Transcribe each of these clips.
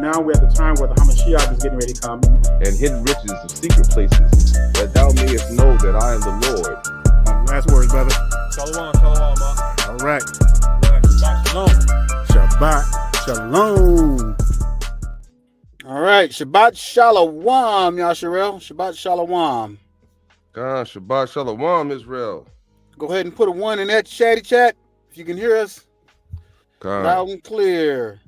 now we're at the time where the Hamashiach is getting ready to come. And hidden riches of secret places, that thou mayest know that I am the Lord. Last words, brother. Shalom, shalom, ma. All right. Shabbat shalom. Shabbat shalom. All right. Shabbat shalom, Yasha'yahu. Shabbat shalom. God, Shabbat Shalom, Israel. Go ahead and put a 1 in that chatty chat if you can hear us. God. Loud and clear.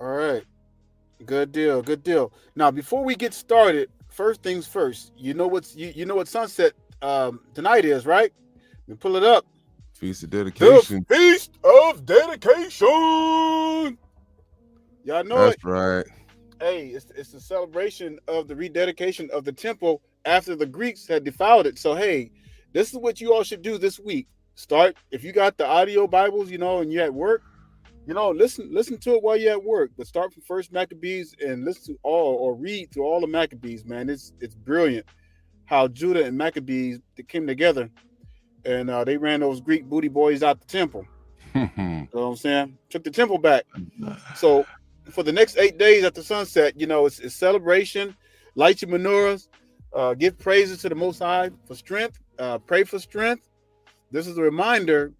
All right. Good deal. Good deal. Now, before we get started, first things first. You know what sunset tonight is, right? We pull it up. Feast of Dedication. The Feast of Dedication. Y'all know That's it. right. Hey, it's a celebration of the rededication of the temple after the Greeks had defiled it. So, hey, this is what you all should do this week. Start, if you got the audio Bibles, and you're at work, listen to it while you're at work. But start from First Maccabees and listen to or read through all the Maccabees, man. It's brilliant how Judah and Maccabees came together and they ran those Greek booty boys out the temple. You know what I'm saying? Took the temple back. So for the next 8 days at the sunset, it's celebration, light your menorahs, give praises to the Most High for strength, pray for strength. This is a reminder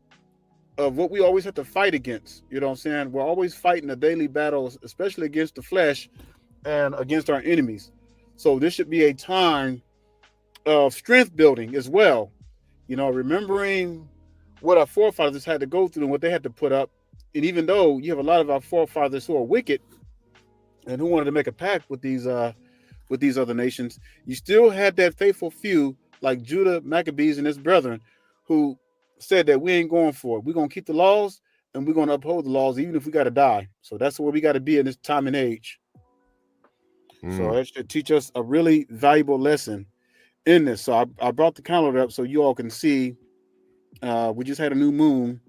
of what we always have to fight against. You know what I'm saying? We're always fighting the daily battles, especially against the flesh and against our enemies. So this should be a time of strength building as well. Remembering what our forefathers had to go through and what they had to put up. And even though you have a lot of our forefathers who are wicked and who wanted to make a pact with these other nations, you still had that faithful few like Judah, Maccabees, and his brethren who said that we ain't going for it. We're going to keep the laws and we're going to uphold the laws even if we got to die. So that's where we got to be in this time and age. So that should teach us a really valuable lesson in this. So I brought the calendar up so you all can see. We just had a new moon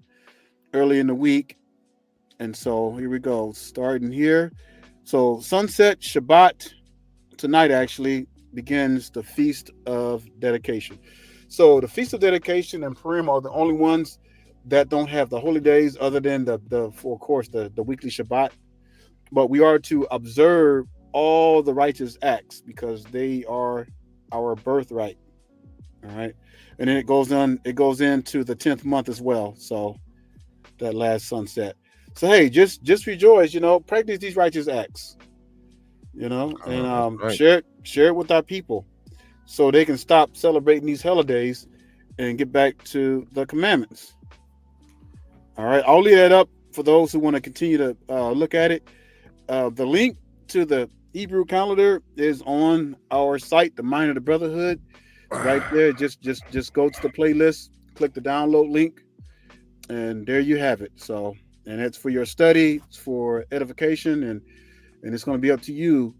early in the week. And so here we go, starting here. So sunset Shabbat tonight actually begins the Feast of Dedication. So the Feast of Dedication and Purim are the only ones that don't have the holy days other than the weekly Shabbat. But we are to observe all the righteous acts because they are our birthright. All right. And then it goes into the 10th month as well. So that last sunset. So hey, just rejoice, practice these righteous acts. Right. Share it with our people so they can stop celebrating these holidays and get back to the commandments. All right, I'll leave that up for those who want to continue to look at it. The link to the Hebrew calendar is on our site, the Mind of the Brotherhood, right there. Just go to the playlist, click the download link, and there you have it. So, and it's for your study, it's for edification, and it's going to be up to you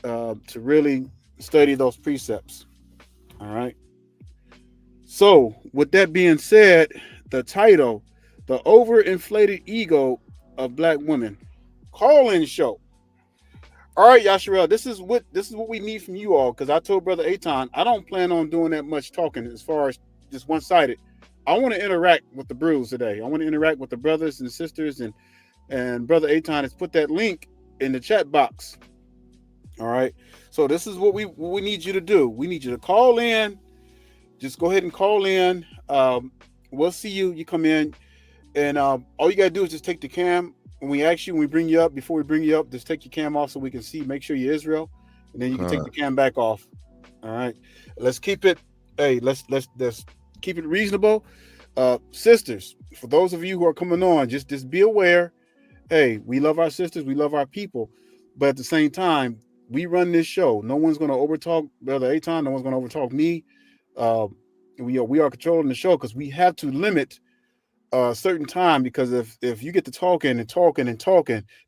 to really study those precepts. All right. So with that being said, the title, The Over-Inflated Ego of Black Women, call-in show. All right, Yasha'yahu, this is what we need from you all, because I told Brother Eitan, I don't plan on doing that much talking as far as just one-sided. I want to interact with the brews today. I want to interact with the brothers and sisters, and Brother Eitan has put that link in the chat box. All right. So this is what we need you to do. We need you to call in. Just go ahead and call in. We'll see you. You come in, and all you gotta do is just take the cam. When we bring you up, before we bring you up, just take your cam off so we can see. Make sure you're Israel, and then you can take the cam back off. All right. Let's keep it. Hey, let's keep it reasonable. Sisters, for those of you who are coming on, just be aware. Hey, we love our sisters, we love our people, but at the same time, we run this show. No one's going to overtalk Brother Eitan. No one's going to overtalk me. We are controlling the show because we have to limit a certain time, because if you get to talking,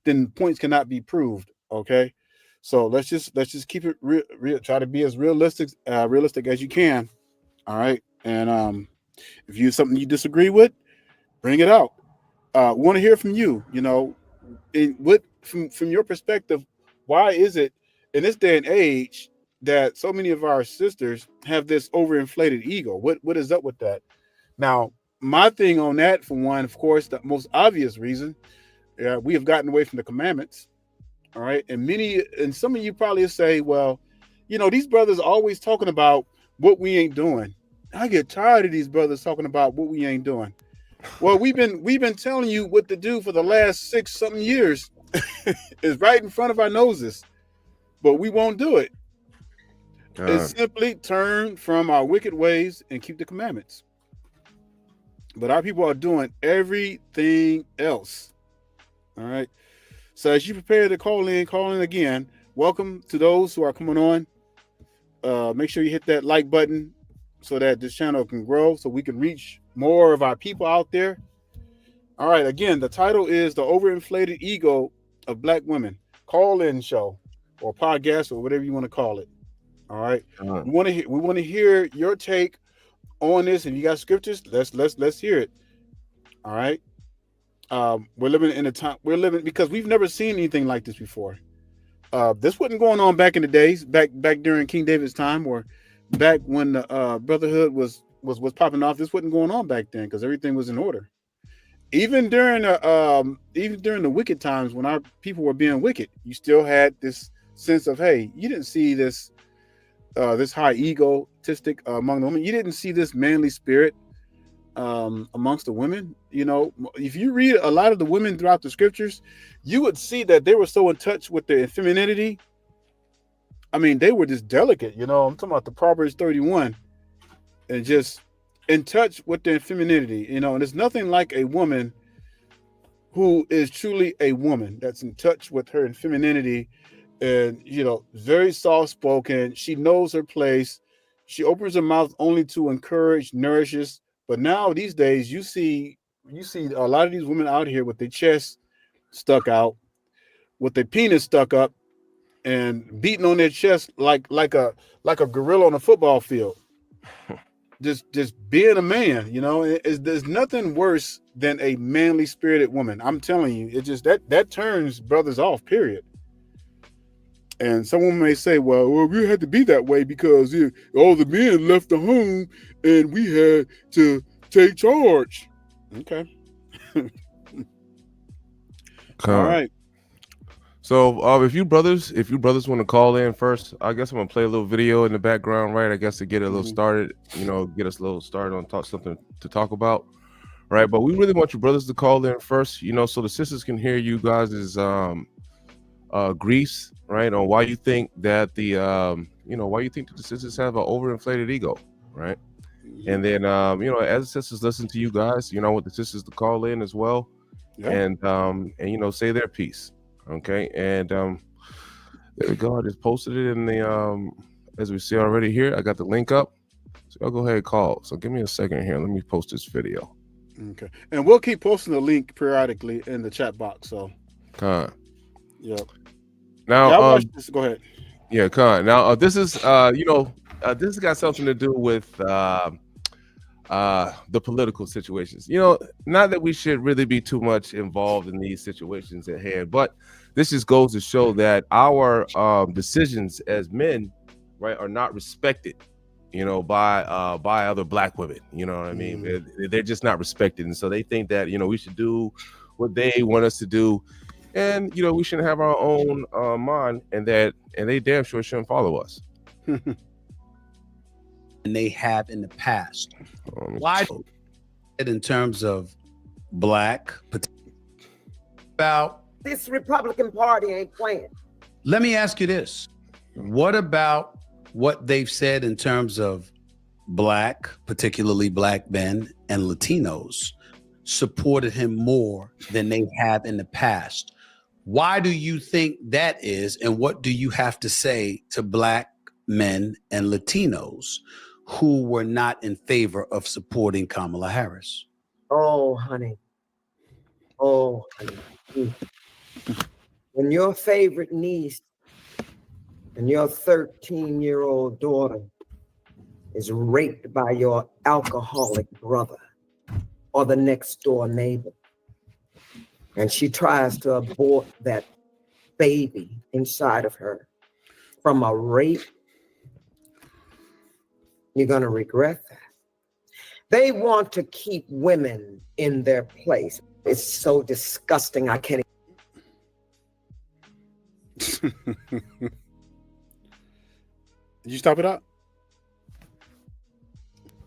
then points cannot be proved. Okay, so let's just keep it real. Try to be as realistic as you can. All right, and if you something you disagree with, bring it out. We want to hear from you. From your perspective, why is it in this day and age that so many of our sisters have this overinflated ego? What is up with that? Now, my thing on that, for one, of course, the most obvious reason Yeah, we have gotten away from the commandments. All right. And some of you probably say, well, these brothers are always talking about what we ain't doing. I get tired of these brothers talking about what we ain't doing. Well, we've been telling you what to do for the last 6 something years. It's right in front of our noses, but we won't do it. It's simply turn from our wicked ways and keep the commandments. But our people are doing everything else. All right. So as you prepare to call in again, welcome to those who are coming on. Make sure you hit that like button so that this channel can grow, so we can reach more of our people out there. All right. Again, the title is The Overinflated Ego of Black Women. Call-in show or podcast or whatever you want to call it. All right. We want to hear your take on this. If you got scriptures, let's hear it. All right. We're living in a time because we've never seen anything like this before. This wasn't going on back in the days, back during King David's time, or back when the brotherhood was popping off. This wasn't going on back then because everything was in order. Even during the wicked times when our people were being wicked, you still had this sense of, hey, you didn't see this high egotistic among the women. You didn't see this manly spirit amongst the women. If you read a lot of the women throughout the scriptures, you would see that they were so in touch with their femininity. I mean, they were just delicate. I'm talking about the Proverbs 31, and just in touch with their femininity. And there's nothing like a woman who is truly a woman that's in touch with her femininity, and very soft spoken. She knows her place. She opens her mouth only to encourage, nourishes. But now these days, you see a lot of these women out here with their chest stuck out, with their penis stuck up, and beating on their chest like a gorilla on a football field. Just being a man, there's nothing worse than a manly spirited woman. I'm telling you, it just that turns brothers off. Period. And someone may say, well, we had to be that way because all the men left the home and we had to take charge. Okay. All right. So if you brothers want to call in first, I guess I'm gonna play a little video in the background, right? I guess to get a little started, get us a little started on something to talk about, right? But we really want you brothers to call in first, so the sisters can hear you guys' griefs, right? On why you think that why you think that the sisters have an overinflated ego, right? And then as the sisters listen to you guys, I want the sisters to call in as well, and say their piece. Okay, and there we go. I just posted it in the as we see already here. I got the link up, so I'll go ahead and call. So give me a second here. Let me post this video. Okay, and we'll keep posting the link periodically in the chat box. So, yeah. Now, go ahead. Yeah, now this is this has got something to do with the political situations. Not that we should really be too much involved in these situations at hand, but this just goes to show that our decisions as men, right, are not respected, by other Black women. You know what I mean? They're just not respected, and so they think that we should do what they want us to do, and we shouldn't have our own mind, and they damn sure shouldn't follow us. And they have in the past. Why? In terms of Black, about this Republican Party ain't playing. Let me ask you this. What about what they've said in terms of Black, particularly Black men and Latinos, supported him more than they have in the past? Why do you think that is? And what do you have to say to Black men and Latinos who were not in favor of supporting Kamala Harris? Oh, honey. Oh, honey. When your favorite niece and your 13-year-old daughter is raped by your alcoholic brother or the next door neighbor, and she tries to abort that baby inside of her from a rape, you're going to regret that. They want to keep women in their place. It's so disgusting. I can't Did you stop it out?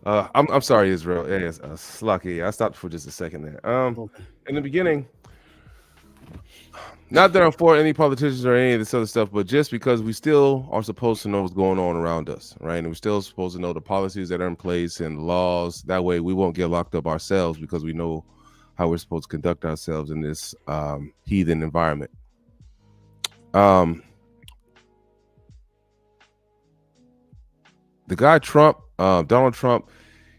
I'm sorry, Israel. Yeah, yes, Slucky. I stopped for just a second there. Okay. In the beginning, not that I'm for any politicians or any of this other stuff, but just because we still are supposed to know what's going on around us, right? And we're still supposed to know the policies that are in place and laws. That way, we won't get locked up ourselves because we know how we're supposed to conduct ourselves in this heathen environment. The guy Trump, Donald Trump,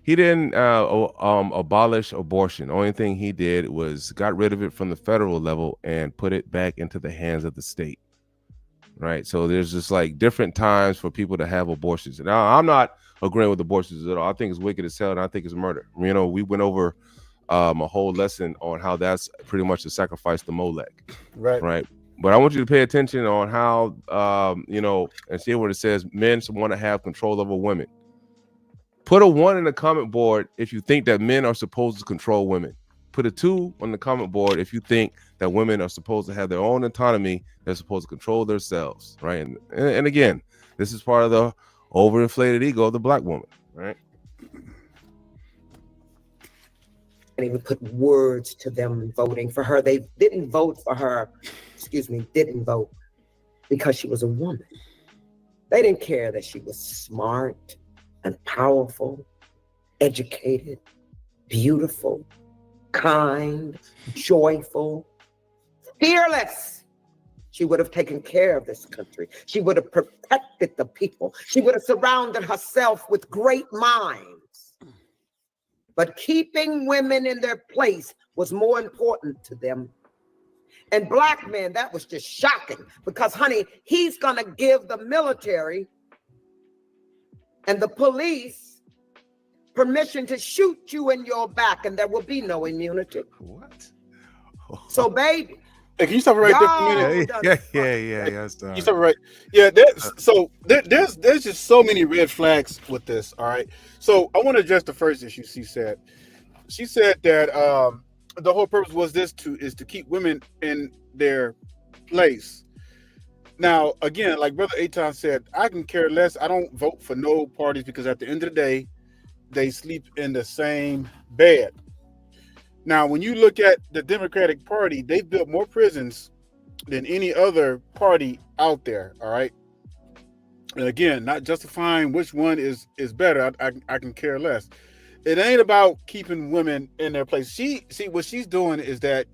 he didn't abolish abortion. The only thing he did was got rid of it from the federal level and put it back into the hands of the state. Right. So there's just like different times for people to have abortions. Now, I'm not agreeing with abortions at all. I think it's wicked as hell, and I think it's murder. You know, we went over a whole lesson on how that's pretty much a sacrifice to Molech. Right. Right. But I want you to pay attention on how, you know, and see what it says. Men want to have control over women. Put a 1 in the comment board if you think that men are supposed to control women. Put a 2 on the comment board if you think that women are supposed to have their own autonomy. They're supposed to control themselves, right? And again, this is part of the overinflated ego of the black woman, right? And even put words to them voting for her. They didn't vote for her, didn't vote because she was a woman. They didn't care that she was smart and powerful, educated, beautiful, kind, joyful, fearless. She would have taken care of this country. She would have protected the people. She would have surrounded herself with great minds. But keeping women in their place was more important to them. And black men, that was just shocking because, honey, he's going to give the military and the police permission to shoot you in your back, and there will be no immunity. What? So, baby. Hey, can you stop it right there for a minute? Yeah. You stop it right. Yeah, there's just so many red flags with this. All right. So I want to address the first issue she said. She said that the whole purpose was to keep women in their place. Now, again, like Brother Aton said, I can care less. I don't vote for no parties because at the end of the day, they sleep in the same bed. Now, when you look at the Democratic Party, they've built more prisons than any other party out there. All right. And again, not justifying which one is better. I can care less. It ain't about keeping women in their place. What she's doing is that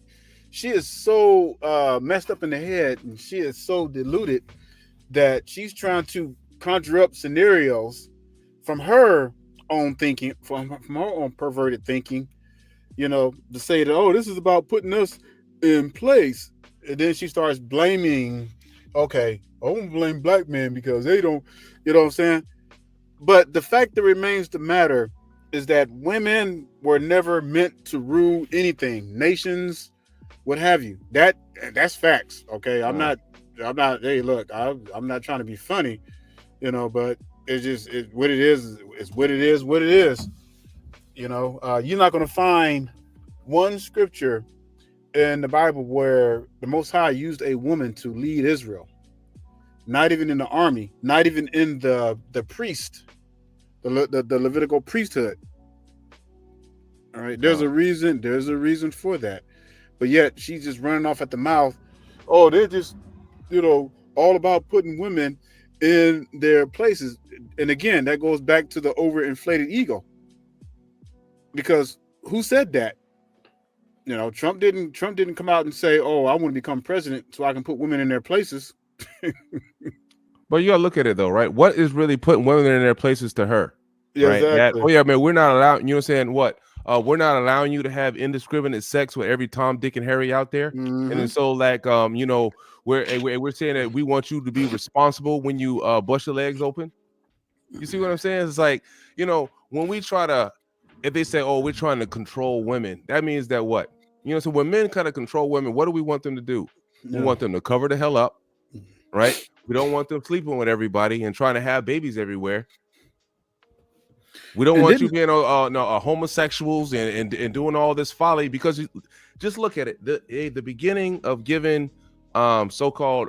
she is so messed up in the head and she is so deluded that she's trying to conjure up scenarios from her own thinking, from her own perverted thinking, you know, to say that, oh, this is about putting us in place. And then she starts blaming, okay, I won't blame black men because they don't, you know what I'm saying? But the fact that remains the matter is that women were never meant to rule anything, nations, what have you. That's facts. Okay. I'm not, hey, look, I'm not trying to be funny, you know, but it's just what it is. It's what it is. You know, you're not going to find one scripture in the Bible where the Most High used a woman to lead Israel. Not even in the army, not even in the priest, the Levitical priesthood. All right. There's a reason for that. But yet she's just running off at the mouth. Oh, they're just, you know, all about putting women in their places. And again, that goes back to the overinflated ego. Because who said that? You know, Trump didn't come out and say, oh, I want to become president so I can put women in their places. But you gotta look at it though, right? What is really putting women in their places to her? Yeah, right? exactly. Man, we're not allowed, you know what I'm saying? What? We're not allowing you to have indiscriminate sex with every Tom, Dick, and Harry out there. Mm-hmm. And then so like you know, we're saying that we want you to be responsible when you bust your legs open. You see what I'm saying? It's like, you know, when we try to, if they say, oh, we're trying to control women, that means that what? You know, so when men kind of control women, what do we want them to do? Yeah. We want them to cover the hell up, right? We don't want them sleeping with everybody and trying to have babies everywhere. We don't want you being homosexuals and doing all this folly, because just look at it. The beginning of giving so-called,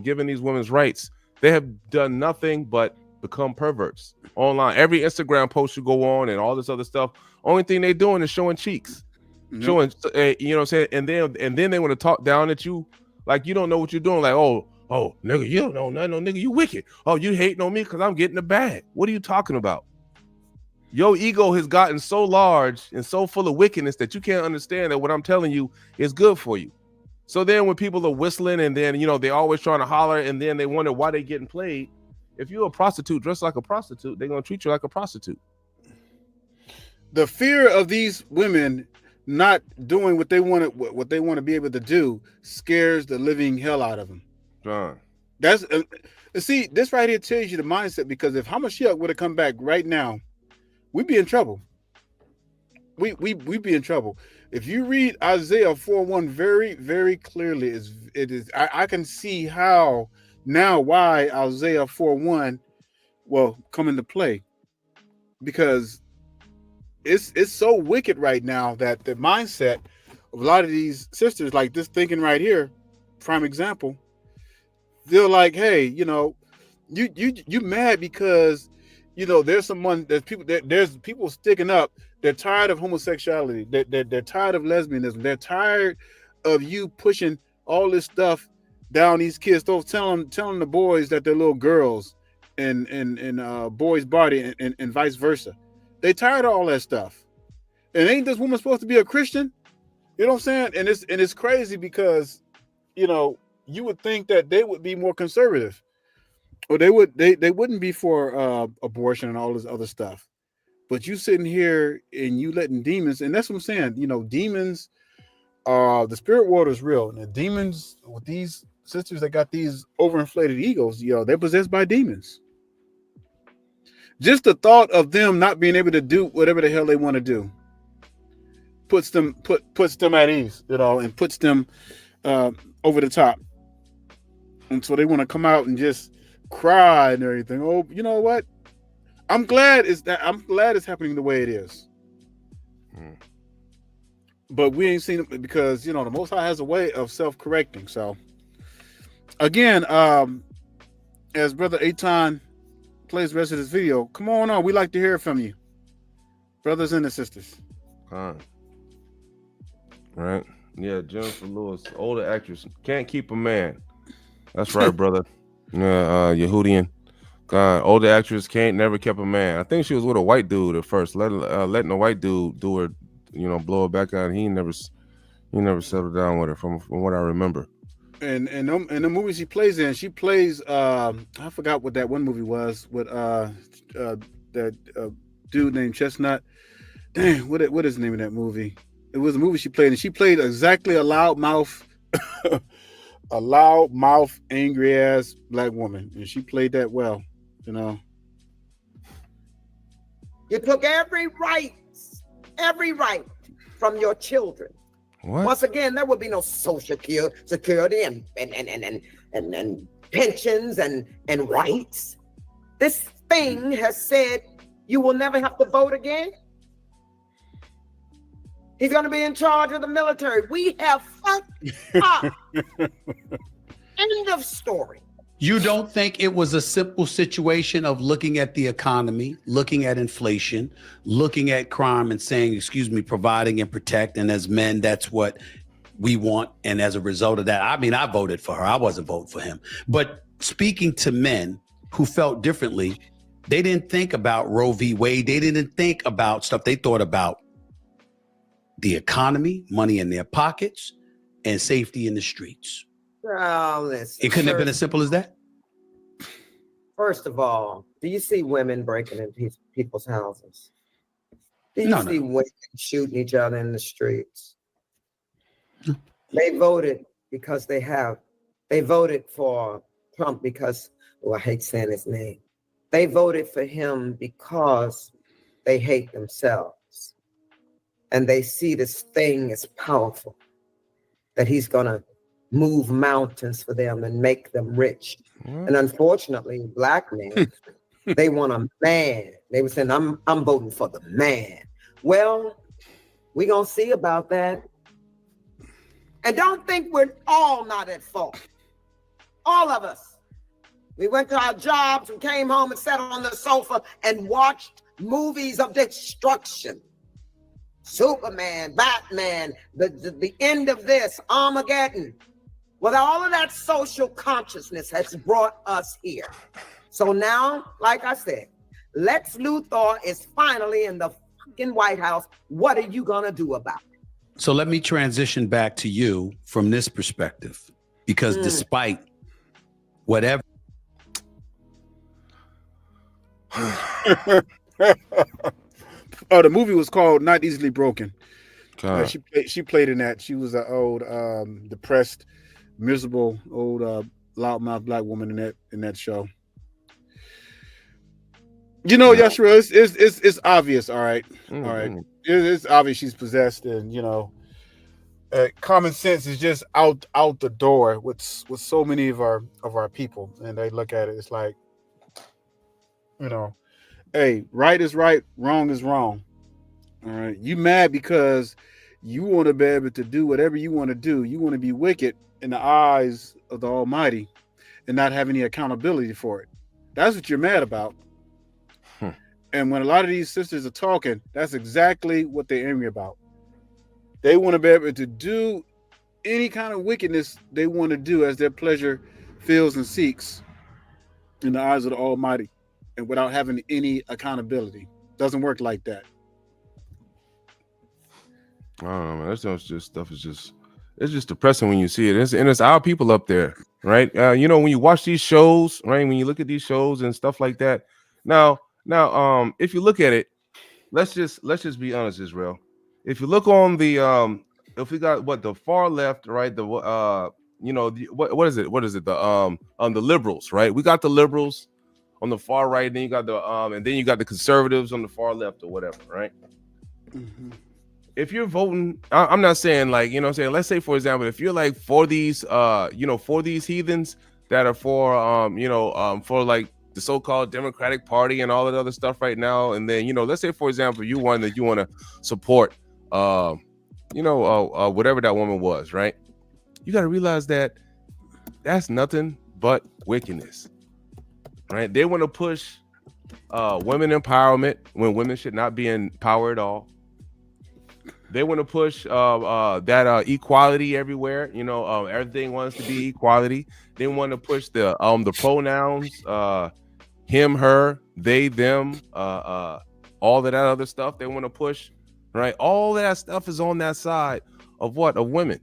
giving these women's rights, they have done nothing but become perverts online. Every Instagram post you go on and all this other stuff, only thing they doing is showing cheeks, showing, you know what I'm saying? And then they want to talk down at you like you don't know what you're doing. Like, oh, nigga, you don't know nothing, no nigga, you wicked. Oh, you hating on me because I'm getting the bag. What are you talking about? Your ego has gotten so large and so full of wickedness that you can't understand that what I'm telling you is good for you. So then when people are whistling and then, they always trying to holler and then they wonder why they getting played. If you're a prostitute dressed like a prostitute, they're going to treat you like a prostitute. The fear of these women not doing what they want to be able to do scares the living hell out of them. John. That's see, this right here tells you the mindset, because if Hamashiach would have come back right now, we'd be in trouble. We'd be in trouble. If you read Isaiah 4:1 very, very clearly, I can see how now why Isaiah 4:1 will come into play, because it's so wicked right now that the mindset of a lot of these sisters, like this thinking right here, prime example, they're like, hey, you mad because there's people sticking up. They're tired of homosexuality. They're tired of lesbianism. They're tired of you pushing all this stuff down these kids. Those telling the boys that they're little girls and boys' body and vice versa. They tired of all that stuff. And ain't this woman supposed to be a Christian? You know what I'm saying? And it's crazy because you would think that they would be more conservative, or they wouldn't be for abortion and all this other stuff. But you sitting here and you letting demons, and that's what I'm saying. Demons, the spirit world is real. And the demons with these sisters that got these overinflated egos, they're possessed by demons. Just the thought of them not being able to do whatever the hell they want to do puts them at ease, and puts them over the top. And so they want to come out and just cry and everything. Oh, you know what? I'm glad it's happening the way it is. But we ain't seen it because the Most High has a way of self-correcting. So again, as Brother Eitan plays the rest of this video, come on. We like to hear from you, brothers and sisters. Right? Yeah, Jennifer Lewis, older actress, can't keep a man. That's right, brother. Yeah, Yehudian. God, older actress never kept a man. I think she was with a white dude at first, letting a white dude do her, blow her back out. He never settled down with her, from what I remember. And the movies she plays in, she plays I forgot what that one movie was with that dude named Chestnut. Dang, what is the name of that movie? It was a movie she played, and she played exactly a loudmouth, angry ass black woman, and she played that well. You took every right from your children. What? Once again, there would be no social security and pensions and rights. This thing has said you will never have to vote again. He's going to be in charge of the military. We have fucked up. End of story. You don't think it was a simple situation of looking at the economy, looking at inflation, looking at crime and saying, providing and protect. And as men, that's what we want. And as a result of that, I voted for her. I wasn't voting for him. But speaking to men who felt differently, they didn't think about Roe v. Wade. They didn't think about stuff. They thought about the economy, money in their pockets, and safety in the streets. Listen, it couldn't have been as simple as that. First of all, do you see women breaking into people's houses? Do you see women shooting each other in the streets? They voted because they voted for Trump because, I hate saying his name. They voted for him because they hate themselves. And they see this thing as powerful, that he's going to move mountains for them and make them rich. And unfortunately, black men, they want a man. They were saying, I'm voting for the man. Well, we're going to see about that. And don't think we're all not at fault. All of us. We went to our jobs, we came home and sat on the sofa and watched movies of destruction. Superman, Batman, the end of this, Armageddon. Well, all of that social consciousness has brought us here. So now, like I said, Lex Luthor is finally in the fucking White House. What are you going to do about it? So let me transition back to you from this perspective, because despite whatever. Oh, the movie was called Not Easily Broken. She played in that. She was an old, depressed, miserable, old, loudmouth black woman in that show. You know, Yeshua, it's obvious. All right, all right. It's obvious she's possessed, and you know, common sense is just out the door with so many of our people, and they look at it. It's like, you know, hey, right is right, wrong is wrong. All right, you mad because you want to be able to do whatever you want to do. You want to be wicked in the eyes of the Almighty, and not have any accountability for it. That's what you're mad about. And when a lot of these sisters are talking, that's exactly what they're angry about. They want to be able to do any kind of wickedness they want to do as their pleasure feels and seeks in the eyes of the Almighty, and without having any accountability. Doesn't work like that. I don't know, man. That stuff is just, it's just depressing when you see it. It's our people up there, right? You know, when you watch these shows, right? When you look at these shows and stuff like that. Now, if you look at it, let's just be honest, Israel. If you look on the if we got the far left, right? The you know, what is it? The liberals, right? We got the liberals on the far right, then you got the and then you got the conservatives on the far left or whatever, right? Mm-hmm. If you're voting, I'm not saying like, you know what I'm saying, let's say for example, if you're like for these you know, for these heathens that are for you know, for like the so-called Democratic Party and all that other stuff right now, and then, you know, let's say for example you want to support you know, whatever that woman was, right? You got to realize that that's nothing but wickedness, right? They want to push women empowerment when women should not be in power at all. They want to push that equality everywhere. You know, everything wants to be equality. They want to push the pronouns, him, her, they, them, all of that other stuff they want to push, right? All that stuff is on that side of what? Of women.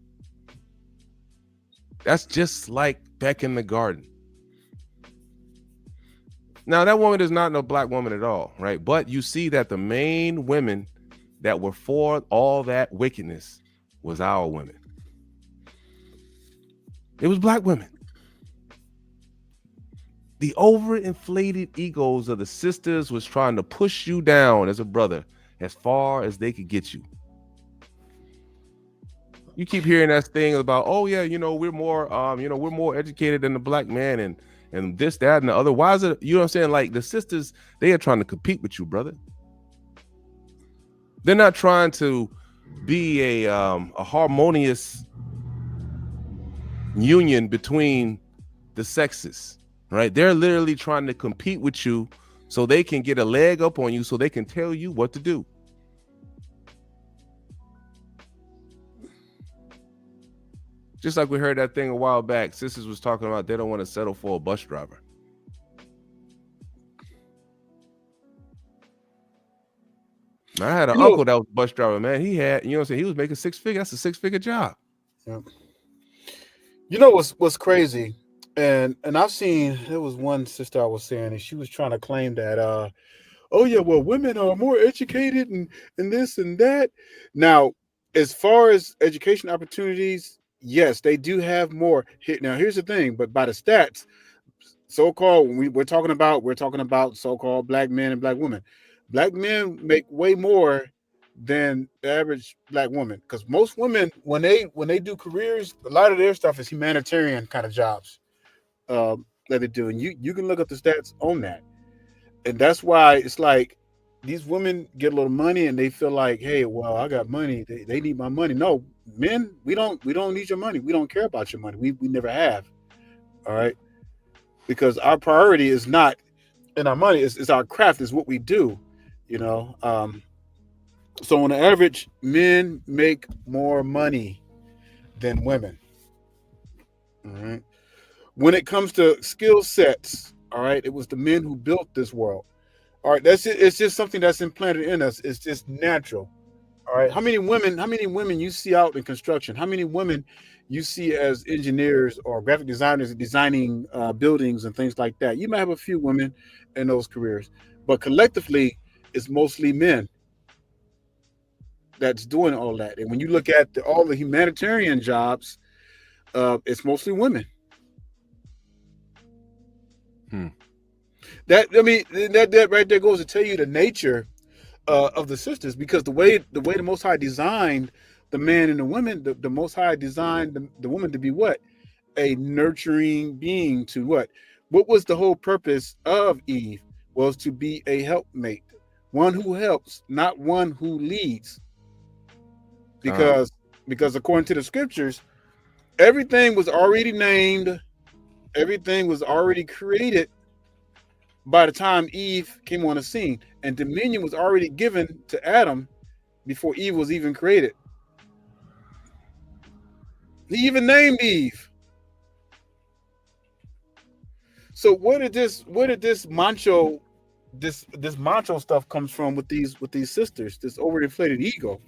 That's just like back in the garden. Now, that woman is not no black woman at all, right? But you see that the main women that were for all that wickedness was our women. It was black women. The overinflated egos of the sisters was trying to push you down as a brother as far as they could get you. You keep hearing that thing about, oh yeah, you know, we're more we're more educated than the black man, and this, that, and the other. Why is it, you know what I'm saying? Like the sisters, they are trying to compete with you, brother. They're not trying to be a harmonious union between the sexes, right? They're literally trying to compete with you so they can get a leg up on you, so they can tell you what to do. Just like we heard that thing a while back, sisters was talking about they don't want to settle for a bus driver. I had an uncle that was a bus driver, man. He had, you know what I'm saying, he was making six figures. That's a 6-figure job. Yeah. You know what's crazy? And I've seen, there was one sister I was saying, and she was trying to claim that oh yeah, well, women are more educated and this and that. Now, as far as education opportunities, yes, they do have more. Now, here's the thing, but by the stats, so-called, when we're talking about so-called black men and black women. Black men make way more than the average black woman, because most women, when they do careers, a lot of their stuff is humanitarian kind of jobs that they do, and you can look up the stats on that, and that's why it's like these women get a little money and they feel like, hey, well, I got money. They need my money. No, men, we don't need your money. We don't care about your money. We never have. All right. Because our priority is not in our money, it's our craft, is what we do, you know. So on the average, men make more money than women. All right. When it comes to skill sets, all right, it was the men who built this world. All right, that's it. It's just something that's implanted in us. It's just natural. All right. How many women you see out in construction? How many women you see as engineers or graphic designers designing buildings and things like that? You might have a few women in those careers, but collectively, it's mostly men that's doing all that. And when you look at all the humanitarian jobs, it's mostly women. That right there goes to tell you the nature of the sisters, because the way the Most High designed the man and the women, the Most High designed the woman to be what? A nurturing being to what? What was the whole purpose of Eve? Was to be a helpmate, one who helps, not one who leads. Because according to the scriptures, everything was already named, everything was already created by the time Eve came on the scene, and dominion was already given to Adam before Eve was even created. He even named Eve. So where did this macho stuff comes from with these sisters, this overinflated ego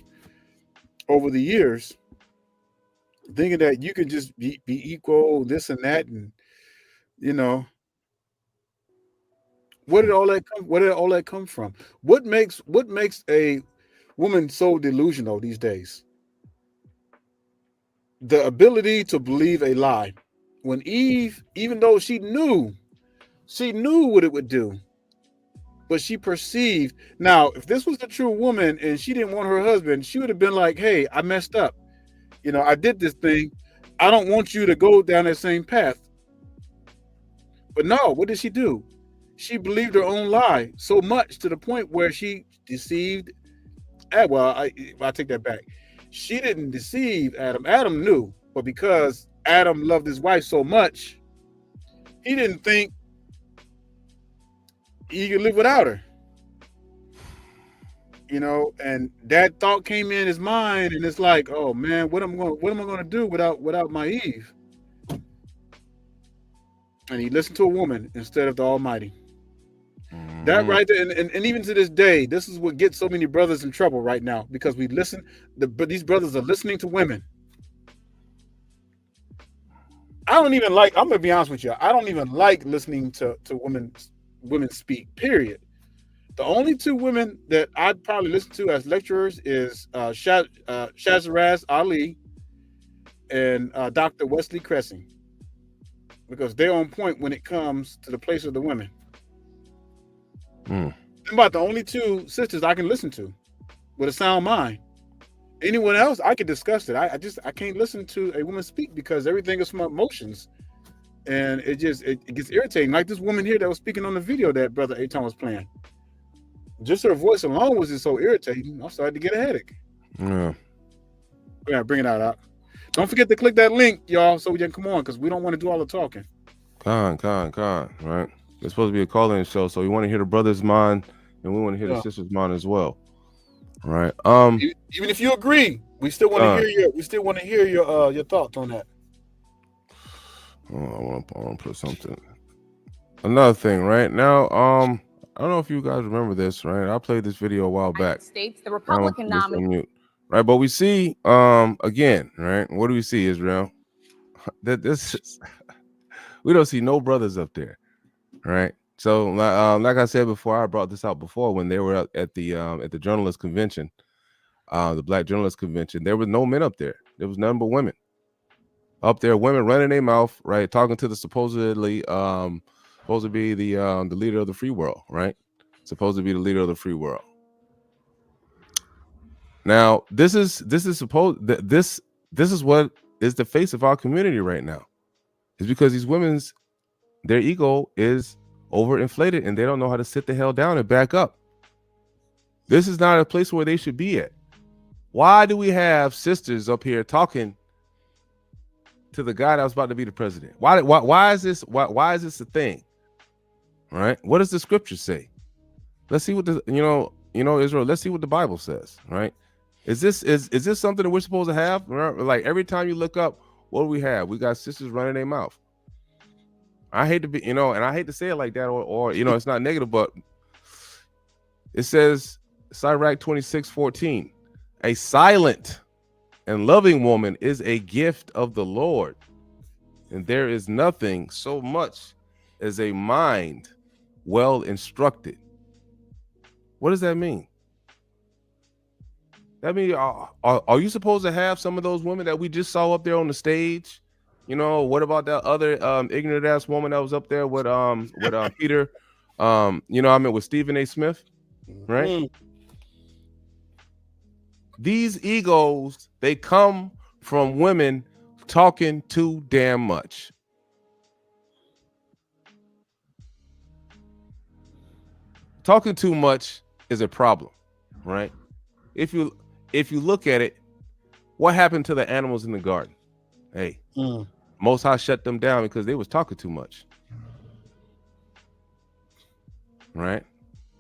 over the years, thinking that you could just be equal, this and that, and you know, where did all that come from? What makes a woman so delusional these days? The ability to believe a lie. When Eve, even though she knew what it would do, but she perceived. Now, if this was the true woman and she didn't want her husband, she would have been like, hey, I messed up. You know, I did this thing. I don't want you to go down that same path. But no, what did she do? She believed her own lie so much to the point where she deceived. Well, I take that back. She didn't deceive Adam. Adam knew, but because Adam loved his wife so much, he didn't think he could live without her. You know, and that thought came in his mind, and it's like, oh man, what am I going to do without my Eve? And he listened to a woman instead of the Almighty. Mm-hmm. That right there, and even to this day, this is what gets so many brothers in trouble right now, because we listen. But these brothers are listening to women. I'm gonna be honest with you. I don't even like listening to women speak. Period. The only two women that I'd probably listen to as lecturers is Shazarraz Ali and Dr. Wesley Cressing, because they're on point when it comes to the place of the women. They're about the only two sisters I can listen to with a sound mind. Anyone else, I could discuss it. I can't listen to a woman speak, because everything is from emotions, and it gets irritating. Like this woman here that was speaking on the video that Brother Aton was playing. Just her voice alone was just so irritating. I started to get a headache. Yeah, bring it out. Don't forget to click that link, y'all, so we can come on, because we don't want to do all the talking. Con, right? It's supposed to be a call-in show, so we want to hear the brother's mind, and we want to hear the sister's mind as well. All right. Even if you agree, we still want to hear your thoughts on that. I want to put something. Another thing, right now, I don't know if you guys remember this, right? I played this video a while back. States, the Republican nominee. Right, but we see again, right? What do we see, Israel? That this is, we don't see no brothers up there, right? So like I said before, I brought this out before when they were at the journalist convention, the Black Journalist Convention. There was no men up there. There was none but women up there. Women running their mouth, right, talking to the supposed to be the leader of the free world, right? Supposed to be the leader of the free world. Now, this is what is the face of our community right now. It's because these women's, their ego is overinflated, and they don't know how to sit the hell down and back up. This is not a place where they should be at. Why do we have sisters up here talking to the guy that was about to be the president? Why is this a thing? All right. What does the scripture say? Let's see what the Israel. Let's see what the Bible says. Right? Is this something that we're supposed to have? Like every time you look up, what do we have? We got sisters running their mouth. I hate to be, and I hate to say it like that, or it's not negative, but it says Sirach 26:14, a silent and loving woman is a gift of the Lord, and there is nothing so much as a mind well instructed. What does that mean? That means are you supposed to have some of those women that we just saw up there on the stage? What about that other ignorant ass woman that was up there with Peter? With Stephen A. Smith, right? Mm-hmm. These egos, they come from women talking too damn much. Talking too much is a problem, right? If you look at it, what happened to the animals in the garden? Hey, Most High shut them down because they was talking too much, right?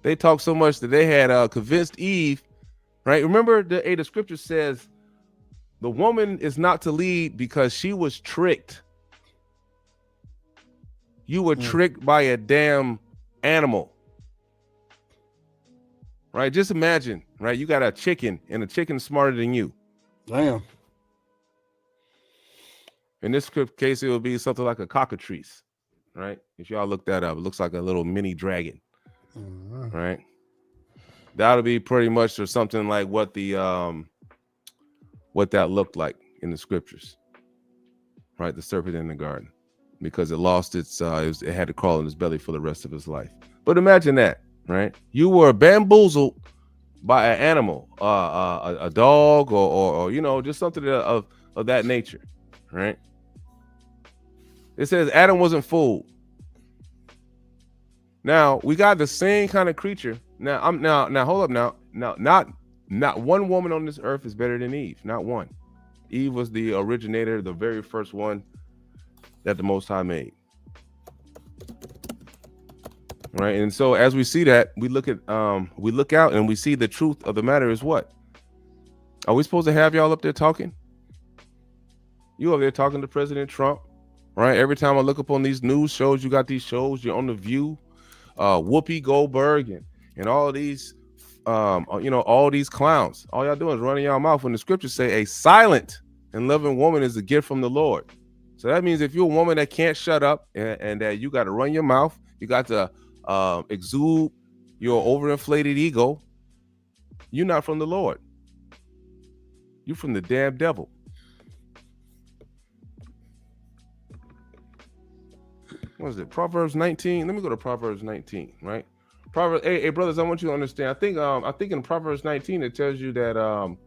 They talked so much that they had convinced Eve, right? Remember, the scripture says the woman is not to lead because she was tricked. You were tricked by a damn animal. Right? Just imagine, right? You got a chicken, and the chicken's smarter than you. Damn. In this case, it would be something like a cockatrice, right? If y'all look that up, it looks like a little mini dragon, right? That'll be pretty much or something like what the what that looked like in the scriptures, right? The serpent in the garden, because it lost its, it had to crawl in his belly for the rest of his life. But imagine that. Right, you were bamboozled by an animal, a dog, or just something of that nature, right? It says Adam wasn't fooled. Now we got the same kind of creature. Now hold up now. Not one woman on this earth is better than Eve. Not one. Eve was the originator, the very first one that the Most High made. Right, and so as we see that, we look out and we see the truth of the matter is what? Are we supposed to have y'all up there talking? You up there talking to President Trump, right? Every time I look up on these news shows, you got these shows. You're on The View, Whoopi Goldberg, and all these, all these clowns. All y'all doing is running y'all mouth when the scriptures say a silent and loving woman is a gift from the Lord. So that means if you're a woman that can't shut up and that you got to run your mouth, you got to exude your overinflated ego, you're not from the Lord. You're from the damn devil. What is it? Proverbs 19. Let me go to Proverbs 19, right? Proverbs. Hey, brothers, I want you to understand. I think in Proverbs 19 it tells you that hold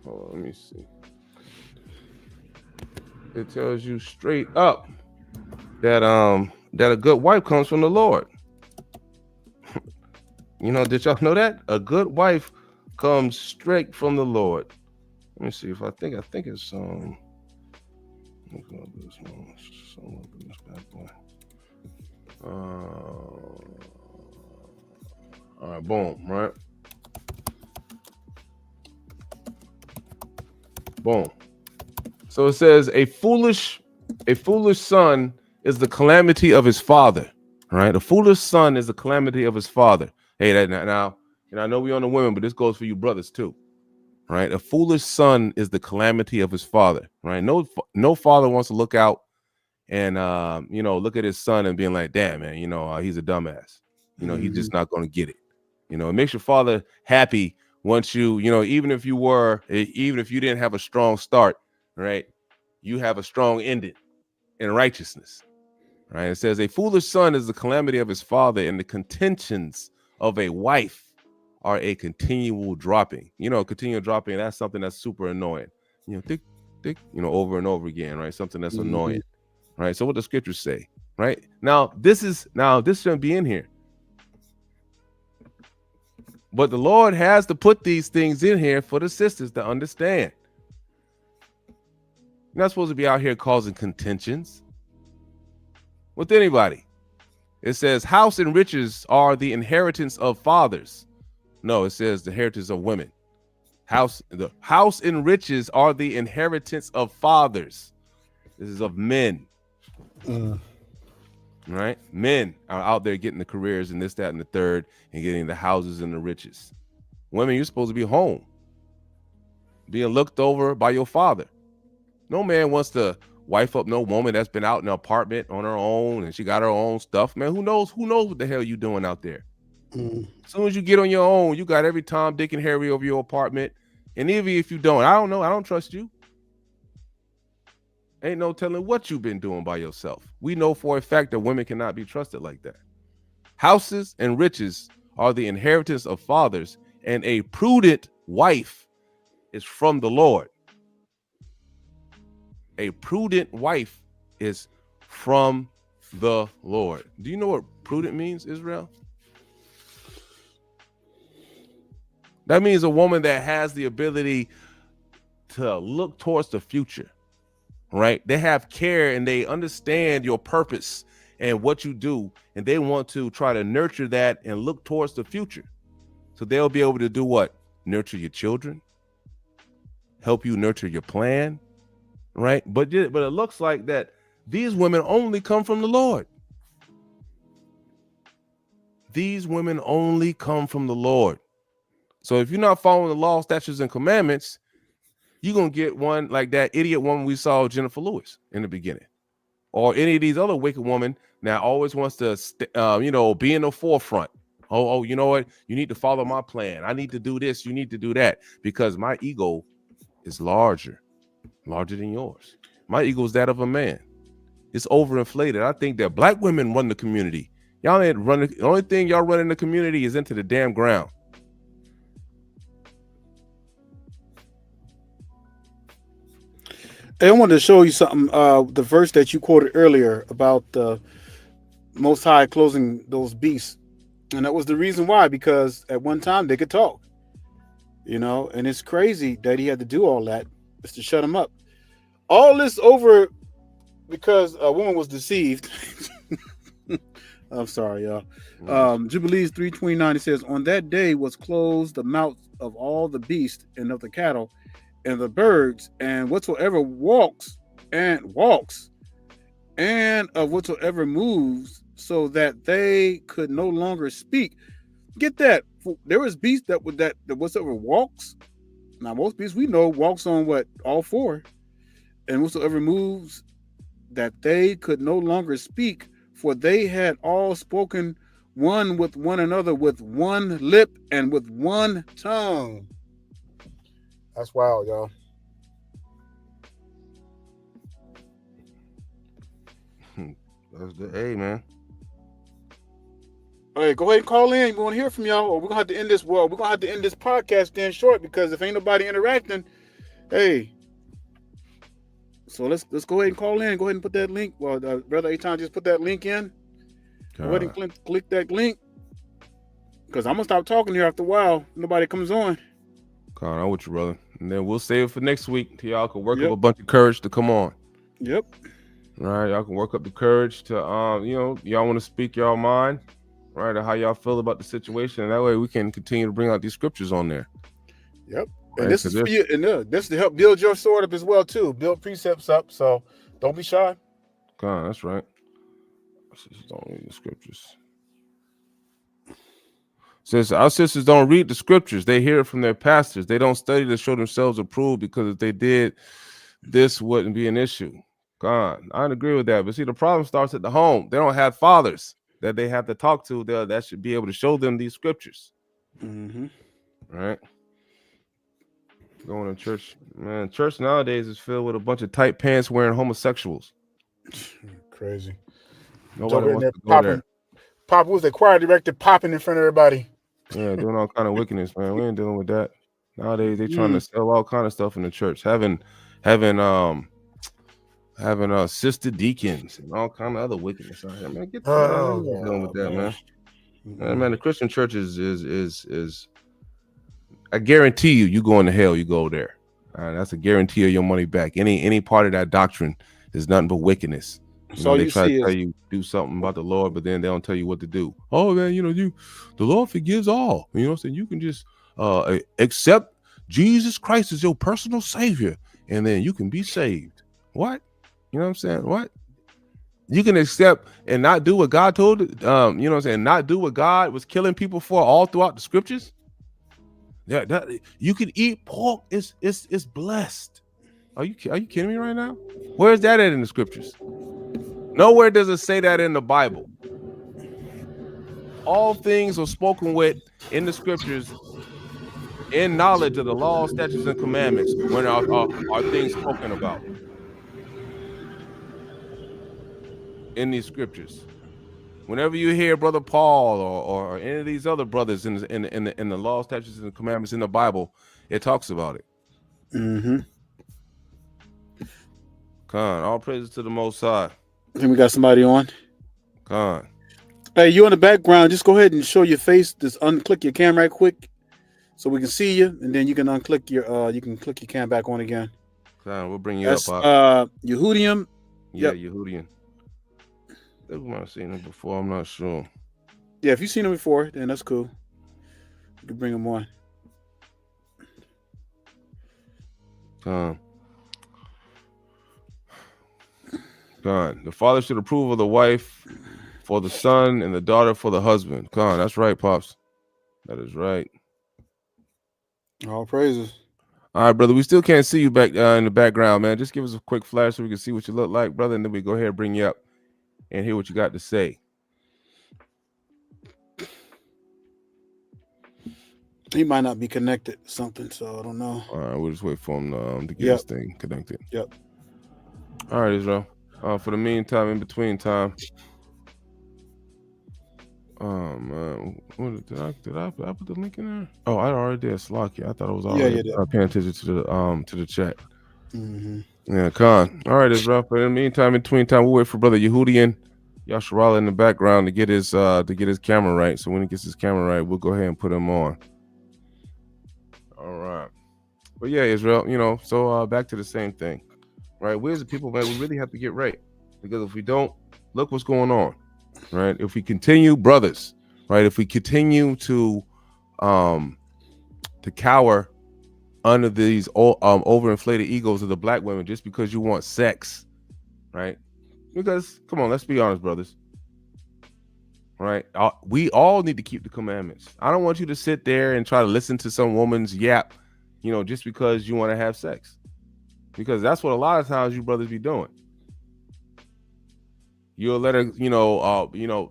on, let me see. It tells you straight up that a good wife comes from the Lord. Did y'all know that? A good wife comes straight from the Lord. Let me see if I think it's all right, boom, right? Boom. So it says a foolish son is the calamity of his father, right? A foolish son is the calamity of his father. Hey, now, I know we on the women, but this goes for you brothers too, right? A foolish son is the calamity of his father, right? No father wants to look out and look at his son and being like, damn, man, he's a dumbass. He's just not going to get it. It makes your father happy once you even if you didn't have a strong start, right? You have a strong ending in righteousness, right? It says a foolish son is the calamity of his father, and the contentions of a wife are a continual dropping. Continual dropping, that's something that's super annoying. Thick, over and over again, right? Something that's annoying, right? So what the scriptures say, right? Now this shouldn't be in here. But the Lord has to put these things in here for the sisters to understand. You're not supposed to be out here causing contentions with anybody. It says house and riches are the inheritance of fathers. No, it says the inheritance of women. The house and riches are the inheritance of fathers. This is of men. Right? Men are out there getting the careers and this, that, and the third, and getting the houses and the riches. Women, you're supposed to be home, being looked over by your father. No man wants to wife up no woman that's been out in an apartment on her own and she got her own stuff. Man, who knows what the hell you doing out there? As soon as you get on your own, you got every Tom, Dick, and Harry over your apartment. And even if you don't, I don't know, I don't trust you. Ain't no telling what you've been doing by yourself. We know for a fact that women cannot be trusted like that. Houses and riches are the inheritance of fathers, and a prudent wife is from the Lord. A prudent wife is from the Lord. Do you know what prudent means, Israel? That means a woman that has the ability to look towards the future. Right? They have care and they understand your purpose and what you do, and they want to try to nurture that and look towards the future. So they'll be able to do what? Nurture your children, help you nurture your plan, right? But it looks like that these women only come from the Lord. These women only come from the Lord. So if you're not following the law, statutes, and commandments, you're going to get one like that idiot woman we saw, Jennifer Lewis, in the beginning. Or any of these other wicked women that always wants to, be in the forefront. Oh, you know what? You need to follow my plan. I need to do this. You need to do that. Because my ego is larger than yours. My ego is that of a man. It's overinflated. I think that black women run the community. Y'all ain't running. The only thing y'all run in the community is into the damn ground. Hey, I wanted to show you something. The verse that you quoted earlier about the Most High closing those beasts, and that was the reason why. Because at one time they could talk, and it's crazy that he had to do all that just to shut them up. All this over because a woman was deceived. I'm sorry, y'all. Jubilees 3:29. It says, "On that day was closed the mouths of all the beasts and of the cattle, and the birds, and whatsoever walks, and of whatsoever moves, so that they could no longer speak." Get that? There was beasts that whatsoever walks. Now most beasts we know walks on what? All four. And whatsoever moves, that they could no longer speak, for they had all spoken one with one another with one lip and with one tongue. That's wild, y'all. That's the A, man. All right, go ahead and call in. We want to hear from y'all, or we're gonna have to end this. Well, we're gonna have to end this podcast then short because if ain't nobody interacting, hey. So let's go ahead and call in. Go ahead and put that link. Well, brother Aton just put that link in. Go ahead and click that link. Because I'm gonna stop talking here after a while. Nobody comes on. God, I'm with you, brother. And then we'll save it for next week till y'all can work up a bunch of courage to come on. Yep. All right, y'all can work up the courage to y'all want to speak your mind, right? Or how y'all feel about the situation. And that way we can continue to bring out these scriptures on there. Yep. Right, and this is for you, and this is to help build your sword up as well, too. Build precepts up. So don't be shy. God, that's right. Don't read the scriptures. Says our sisters don't read the scriptures. They hear it from their pastors. They don't study to show themselves approved, because if they did, this wouldn't be an issue. God, I agree with that. But see, the problem starts at the home. They don't have fathers that they have to talk to that should be able to show them these scriptures. Mm-hmm. Right? Going to church. Man, church nowadays is filled with a bunch of tight pants wearing homosexuals. Crazy. Nobody wants to go there. Pop was the choir director popping in front of everybody. Yeah, doing all kind of wickedness, man. We ain't dealing with that. Nowadays, they trying to sell all kind of stuff in the church. Having sister deacons and all kind of other wickedness out here. Man, get dealing with that, man. Man, the Christian church is I guarantee you going to hell, you go there. That's a guarantee of your money back. Any part of that doctrine is nothing but wickedness. So They you try to see tell is you do something about the Lord, but then they don't tell you what to do. Oh man, the Lord forgives all. So you can just accept Jesus Christ as your personal savior, and then you can be saved. What? You know what I'm saying? What? You can accept and not do what God told, not do what God was killing people for all throughout the scriptures. Yeah, you can eat pork. It's blessed. Are you kidding me right now? Where is that at in the scriptures? Nowhere does it say that in the Bible. All things are spoken with in the scriptures in knowledge of the law, statutes, and commandments when are things spoken about in these scriptures. Whenever you hear Brother Paul or any of these other brothers in the law, statutes, and commandments in the Bible, it talks about it. mm-hmm. Khan, all praises to the Most High. I think we got somebody on. Khan. Hey, you in the background, just go ahead and show your face. Just unclick your cam right quick so we can see you, and then you can unclick your you can click your cam back on again. Khan, we'll bring you That's up. Yehudium. Yeah, Yep. Yehudian. I think we might have seen him before, I'm not sure. Yeah, if you've seen him before, then that's cool. You can bring him on. Khan. The father should approve of the wife for the son and the daughter for the husband. Khan, that's right, Pops. That is right. All praises. All right, brother. We still can't see you back in the background, man. Just give us a quick flash so we can see what you look like, brother, and then we go ahead and bring you up and hear what you got to say. He might not be connected to something, so I don't know. All right, we'll just wait for him to get this thing connected. Yep. All right, Israel. For the meantime, in between time. Man, did I put the link in there? Oh, I already did. Slacky. I thought I was already paying attention to the chat. Mm-hmm. Yeah, Khan. All right, Israel. But in the meantime, in between time, we'll wait for Brother Yehudian Yesha'yahu in the background to get his camera right. So when he gets his camera right, we'll go ahead and put him on. All right. But yeah, Israel, so back to the same thing. Right? We as a people, man, we really have to get right. Because if we don't, look what's going on. Right? If we continue, brothers, right? If we continue to cower under these overinflated egos of the black women just because you want sex, right? Because come on, let's be honest, brothers. Right? We all need to keep the commandments. I don't want you to sit there and try to listen to some woman's yap, just because you want to have sex. Because that's what a lot of times you brothers be doing. You'll let her,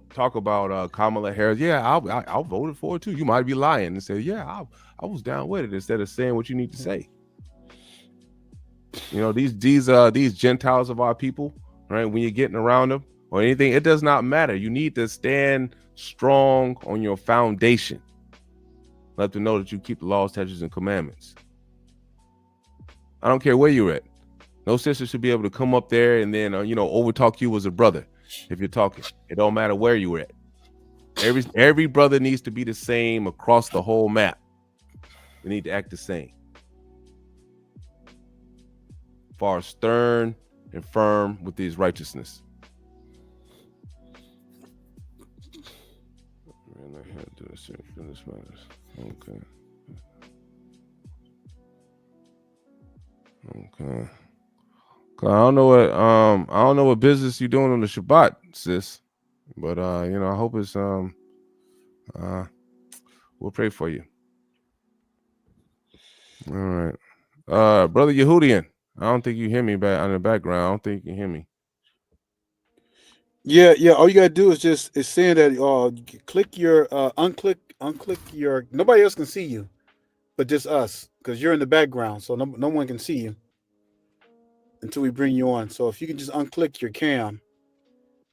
talk about Kamala Harris. Yeah, I'll vote for it too. You might be lying and say, yeah, I was down with it, instead of saying what you need to say. These Gentiles of our people, right? When you're getting around them or anything, it does not matter. You need to stand strong on your foundation. Let them know that you keep the laws, statutes, and commandments. I don't care where you're at. No sister should be able to come up there and then, overtalk you as a brother. If you're talking, it don't matter where you're at. Every brother needs to be the same across the whole map. They need to act the same. Far stern and firm with these righteousness. Okay. Okay. I don't know what business you're doing on the Shabbat, sis. But I hope it's we'll pray for you. All right. Brother Yehudian, I don't think you hear me back on the background. I don't think you can hear me. Yeah. All you gotta do is it's saying that click your unclick your, nobody else can see you, but just us, because you're in the background, so no one can see you until we bring you on. So if you can just unclick your cam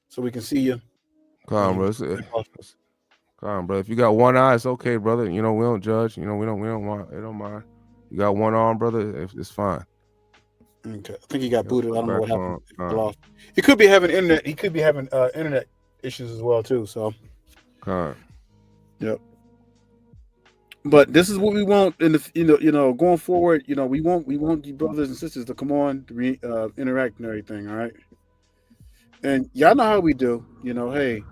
so we can see you. Come on, bro. Come on, brother. If you got one eye, it's okay, brother. We don't judge. We don't mind. It don't mind. You got one arm, brother. It's fine. Okay. I think he got booted. I don't know what happened. He could be having internet. He could be having internet issues as well too. So. Yep. But this is what we want in the going forward. We want you brothers and sisters to come on to interact and everything. All right, and y'all know how we do. Hey,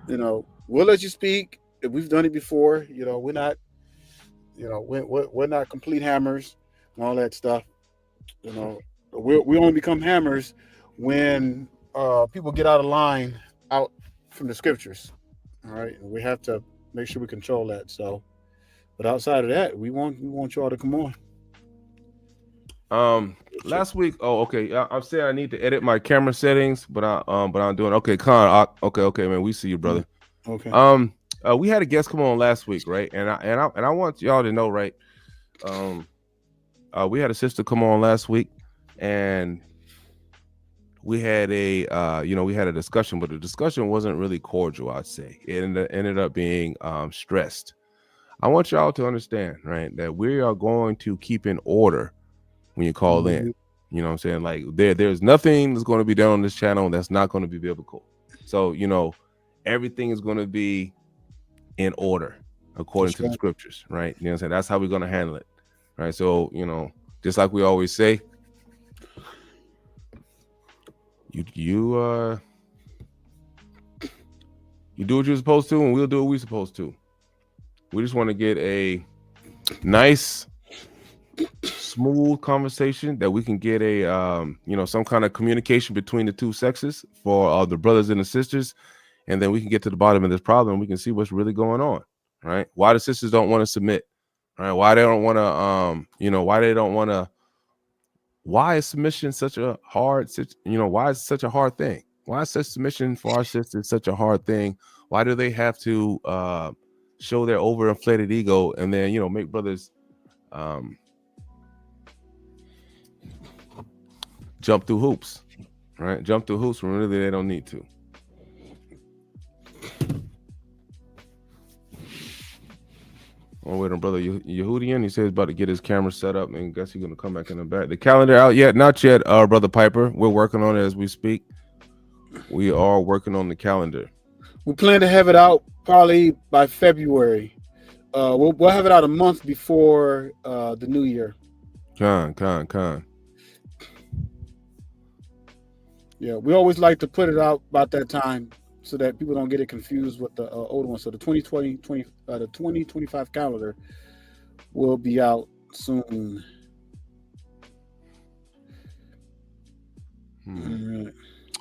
we'll let you speak. If we've done it before, we're not, we're not complete hammers and all that stuff. You know, we only become hammers when people get out of line out from the scriptures. All right, and we have to make sure we control that. So, but outside of that, we want y'all to come on. Last week. Oh, okay. I'm saying I need to edit my camera settings, but I'm doing okay. Okay, man. We see you, brother. Okay. We had a guest come on last week, right? And I want y'all to know, right? We had a sister come on last week, and we had we had a discussion, but the discussion wasn't really cordial. I'd say it ended up being stressed. I want y'all to understand, right, that we are going to keep in order when you call in. You know what I'm saying? Like there's nothing that's going to be done on this channel that's not going to be biblical. So, everything is going to be in order according to the scriptures, right? You know what I'm saying? That's how we're going to handle it. Right. So, just like we always say, you do what you're supposed to, and we'll do what we're supposed to. We just want to get a nice, smooth conversation that we can get a some kind of communication between the two sexes for the brothers and the sisters, and then we can get to the bottom of this problem. We can see what's really going on, right? Why the sisters don't want to submit, right? Why they don't want to why they don't want to. Why is submission such a hard why is it such a hard thing? Why is such submission for our sisters such a hard thing? Why do they have to show their overinflated ego and then make brothers jump through hoops, right? Jump through hoops when really they don't need to. Oh, wait on brother Yehudian. He says he's about to get his camera set up, and guess he's gonna come back in the back. The calendar out yet? Not yet, brother Piper. We're working on it as we speak. We are working on the calendar. We plan to have it out probably by February. We'll have it out a month before the new year. Con. Yeah, we always like to put it out about that time so that people don't get it confused with the older one. So the 2025 calendar will be out soon.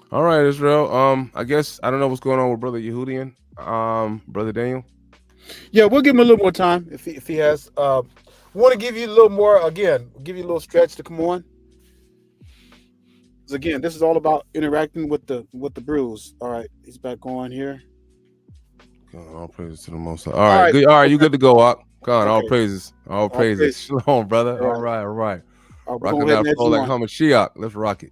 All right, Israel. I guess I don't know what's going on with brother Yehudian. Brother Daniel. Yeah, we'll give him a little more time if he has. We want to give you a little more. Again, give you a little stretch to come on. Again, this is all about interacting with the brews. All right, he's back on here. All praises to the Most High. All right, good. All right, you good to go, Ak. God, all praises. All praises. Shalom, brother. All right. Rocking that flow like Hamashiach. Let's rock it.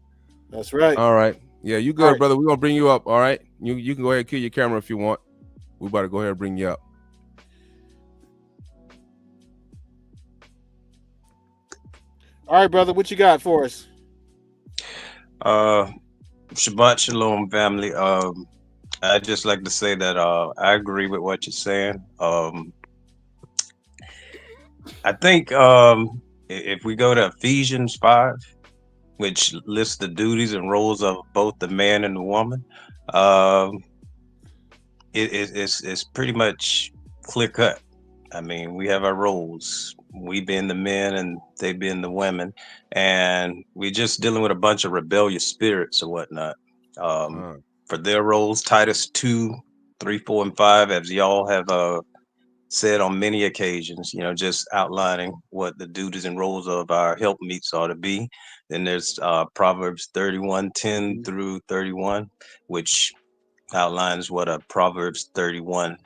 That's right. All right. Yeah, you good, brother. We're gonna bring you up. All right. You can go ahead and kill your camera if you want. We about to go ahead and bring you up. All right, brother. What you got for us? Shabbat Shalom, family. I'd just like to say that I agree with what you're saying. I think if we go to Ephesians 5, which lists the duties and roles of both the man and the woman, it's pretty much clear cut. I mean, we have our roles, we being the men and they being the women, and we're just dealing with a bunch of rebellious spirits or whatnot. For their roles, Titus 2, 3, 4, and 5, as y'all have said on many occasions, just outlining what the duties and roles of our helpmeets ought to be. Then there's Proverbs 31, 10 through 31, which outlines what a Proverbs 31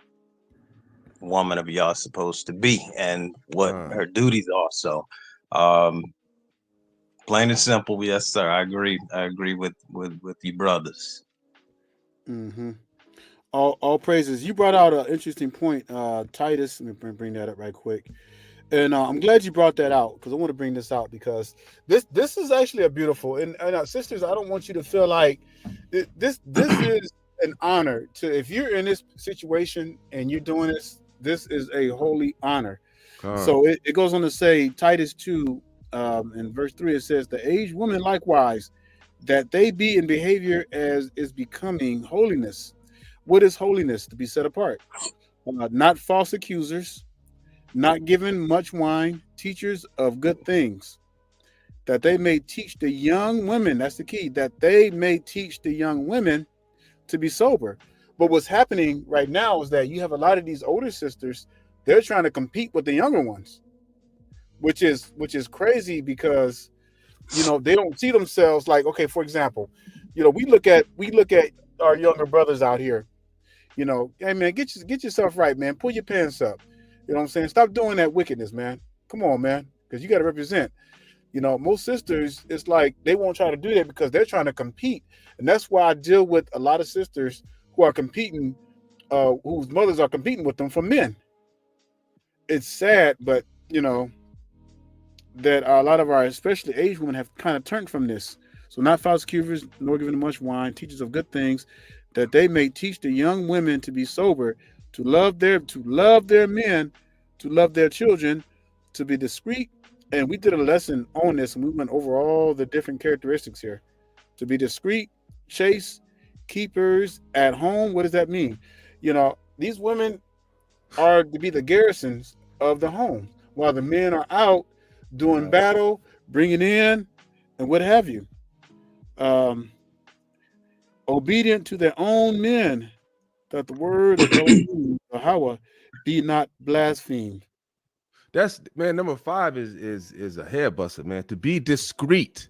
woman of Yah is supposed to be and what her duties are. So plain and simple, yes, sir. I agree with you brothers. All praises. You brought out an interesting point, Titus. Let me bring that up right quick. And I'm glad you brought that out because I want to bring this out because this is actually a beautiful and sisters. I don't want you to feel like this is an honor to if you're in this situation and you're doing this This is a holy honor. Con. So it goes on to say, Titus 2, in verse 3, it says, the aged women likewise, that they be in behavior as is becoming holiness. What is holiness? To be set apart. Not false accusers, not given much wine, teachers of good things, that they may teach the young women. That's the key, that they may teach the young women to be sober. But what's happening right now is that you have a lot of these older sisters, they're trying to compete with the younger ones, which is crazy, because they don't see themselves like, okay, for example, we look at our younger brothers out here, hey man, get yourself right, man, pull your pants up, you know what I'm saying, stop doing that wickedness, man, come on, man, because you got to represent. Most sisters, it's like they won't try to do that because they're trying to compete. And that's why I deal with a lot of sisters who are competing, whose mothers are competing with them for men. It's sad, but that a lot of our, especially aged women, have kind of turned from this. So not false accusers, nor given much wine, teachers of good things, that they may teach the young women to be sober, to love their men, to love their children, to be discreet. And we did a lesson on this, and we went over all the different characteristics here. To be discreet, chaste, keepers at home. What does that mean? These women are to be the garrisons of the home, while the men are out doing battle, bringing in, and what have you. Obedient to their own men, that the word of Yahweh be not blasphemed. That's, man, number 5 is a head buster, man. To be discreet.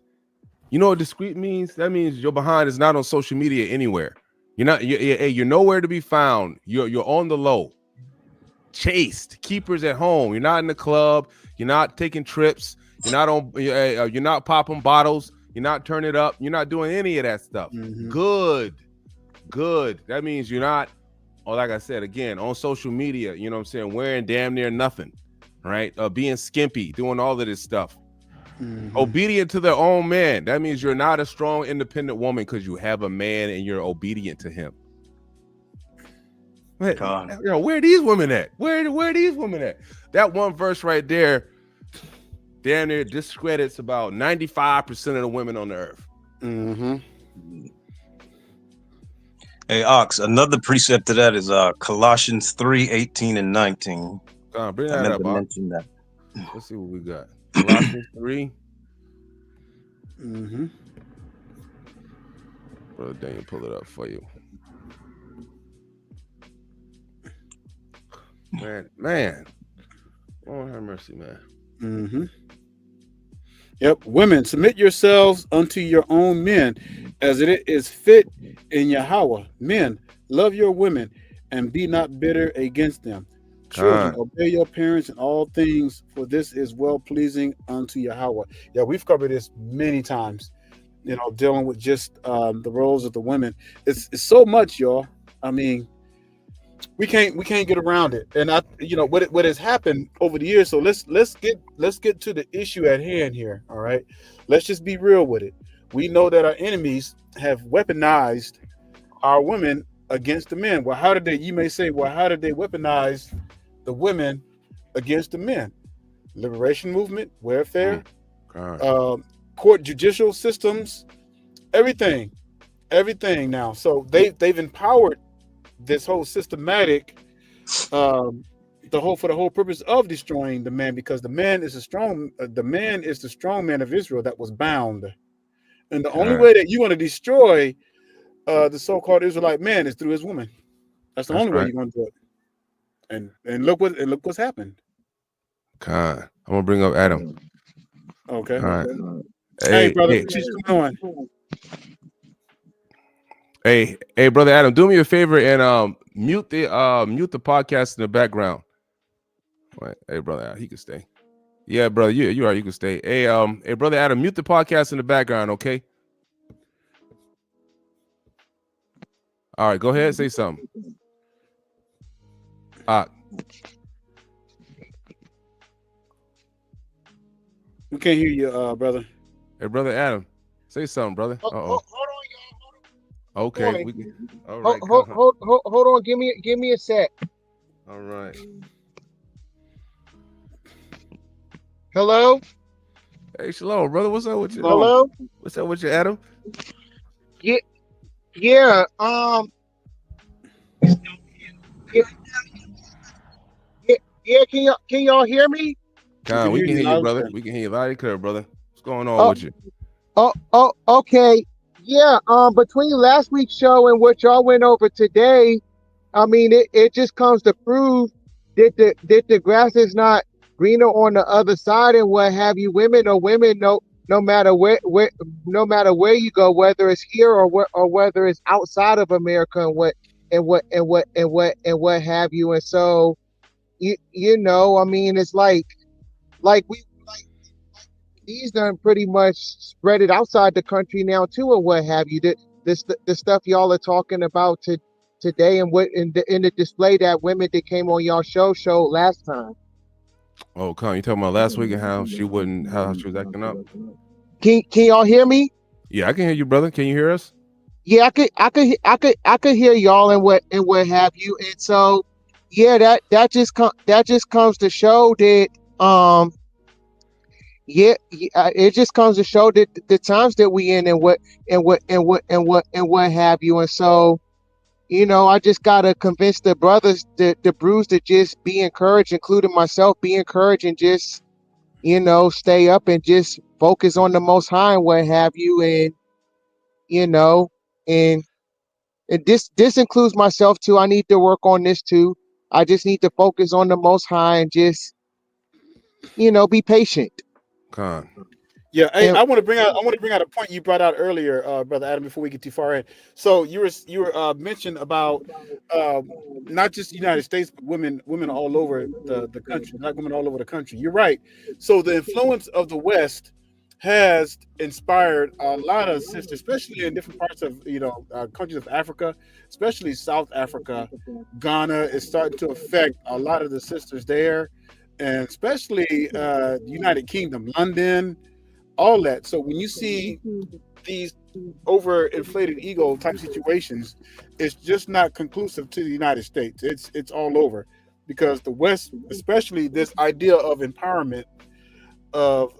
You know what discreet means? That means your behind is not on social media anywhere. You're nowhere to be found. You're on the low. Chaste, keepers at home. You're not in the club. You're not taking trips. You're not popping bottles. You're not turning it up. You're not doing any of that stuff. Mm-hmm. Good. That means you're not, like I said, again, on social media, you know what I'm saying, wearing damn near nothing, right? Being skimpy, doing all of this stuff. Mm-hmm. Obedient to their own man. That means you're not a strong, independent woman because you have a man and you're obedient to him. Where are these women at? Where are these women at? That one verse right there, damn near discredits about 95% of the women on the earth. Mm-hmm. Hey, Ox, another precept to that is Colossians 3:18 and 19. Bring that up, Ox. That. Let's see what we got. Colossians 3. Mm-hmm. Brother Daniel, pull it up for you. Man. Lord have mercy, man. Mm-hmm. Yep. Women, submit yourselves unto your own men, as it is fit in Yahweh. Men, love your women, and be not bitter against them. Children, obey your parents in all things, for this is well-pleasing unto Yahweh. Yeah, we've covered this many times, dealing with just the roles of the women. It's so much, y'all. I mean, we can't get around it. And what has happened over the years. So let's get to the issue at hand here. All right, let's just be real with it. We know that our enemies have weaponized our women against the men. Well, how did they weaponize the women against the men? Liberation movement, welfare, court, judicial systems, everything now. So they've empowered this whole systematic, for the whole purpose of destroying the man, because the man is the strong man of Israel that was bound, and the only way that you want to destroy the so-called Israelite man is through his woman. That's the only way you're going to do it. And look what's happened. I'm gonna bring up Adam. Okay. All right. Hey brother, what's going on? Hey, brother Adam, do me a favor and mute the podcast in the background. Right. Hey, brother Adam, he can stay. Yeah, brother, you are. You can stay. Hey, brother Adam, mute the podcast in the background, okay? All right, go ahead, say something. We can't hear you, brother. Hey, brother Adam, say something, brother. Hold on, y'all. Okay. Hold on. Give me a sec. All right. Hello? Hey, Shalom, brother. What's up with you? Hello? What's up with you, Adam? Yeah, yeah. Yeah, yeah. Can y'all hear me? Con, we hear can you hear you, loud and brother. clear. We can hear you loud and clear, brother. What's going on Oh, with you? okay. Yeah. Between last week's show and what y'all went over today, I mean, it just comes to prove that the grass is not greener on the other side and what have you. Women or women, no matter where no matter where you go, whether it's here or whether it's outside of America and what have you. And so I mean, it's like we like these done pretty much spread it outside the country now too, or what have you. The stuff y'all are talking about today and what in the display that women that came on y'all show showed last time. Oh, Con, you talking about last week and how she was acting up? Can y'all hear me? Yeah, I can hear you, brother. Can you hear us? Yeah, I could hear y'all and what have you. And so yeah, that just comes to show that it just comes to show that the times that we in and what have you. And so I just gotta convince the brothers, the brews, to just be encouraged, including myself, be encouraged and just stay up and just focus on the Most High and what have you. And you know and this includes myself too. I need to work on this too. I just need to focus on the Most High and just be patient. Con. Yeah, hey, And I want to bring out a point you brought out earlier, brother Adam. Before we get too far in, so you were mentioned about not just the United States, but women all over the country, not women all over the country. You're right. So the influence of the West has inspired a lot of sisters, especially in different parts of countries of Africa, especially South Africa. Ghana is starting to affect a lot of the sisters there, and especially the United Kingdom, London, all that. So when you see these overinflated ego type situations, it's just not conclusive to the United States. It's all over, because the West, especially this idea of empowerment of